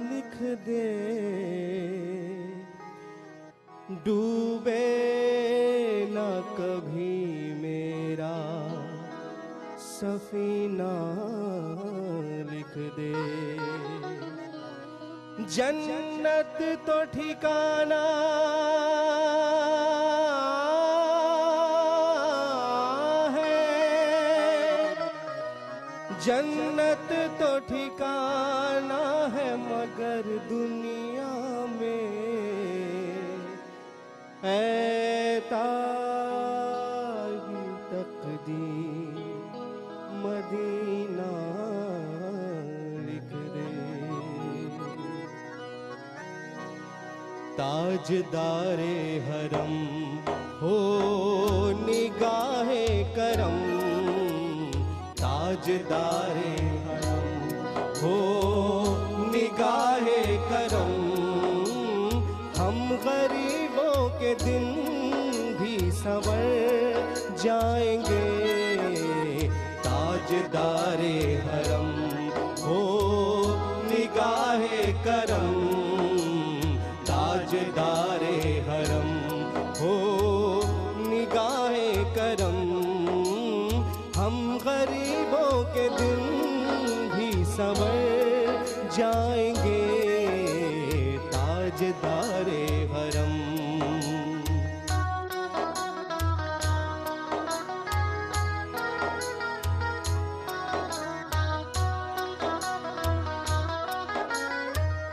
لکھ دے, ڈوبے نہ کبھی میرا سفینہ لکھ دے. جنت تو ٹھکانہ ہے, جنت تو ٹھکانہ ہے مگر دنیا میں اے تاج تقدیر مدینہ لکھ دے. تاجدار حرم ہو نگاہ کرم, تاجدار حرم ہو نگاہ کرم, ہم غریبوں کے دن بھی سنور جائیں گے. تاجدار حرم ہو نگاہ کرم, تاجدار حرم ہو نگاہ کرم, ہم غریبوں کے دن بھی سنور جائیں گے. تاجدار حرم.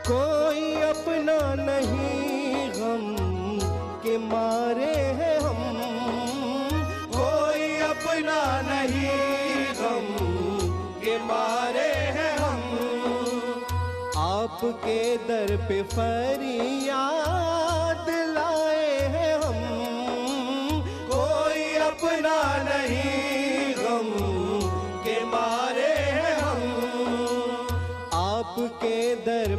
کوئی اپنا نہیں غم کے مارے ہیں ہم, کوئی اپنا نہیں غم کے مارے ہیں ہم, آپ کے در پہ فریاد لائے ہیں ہم. کوئی اپنا نہیں غم کے مارے ہیں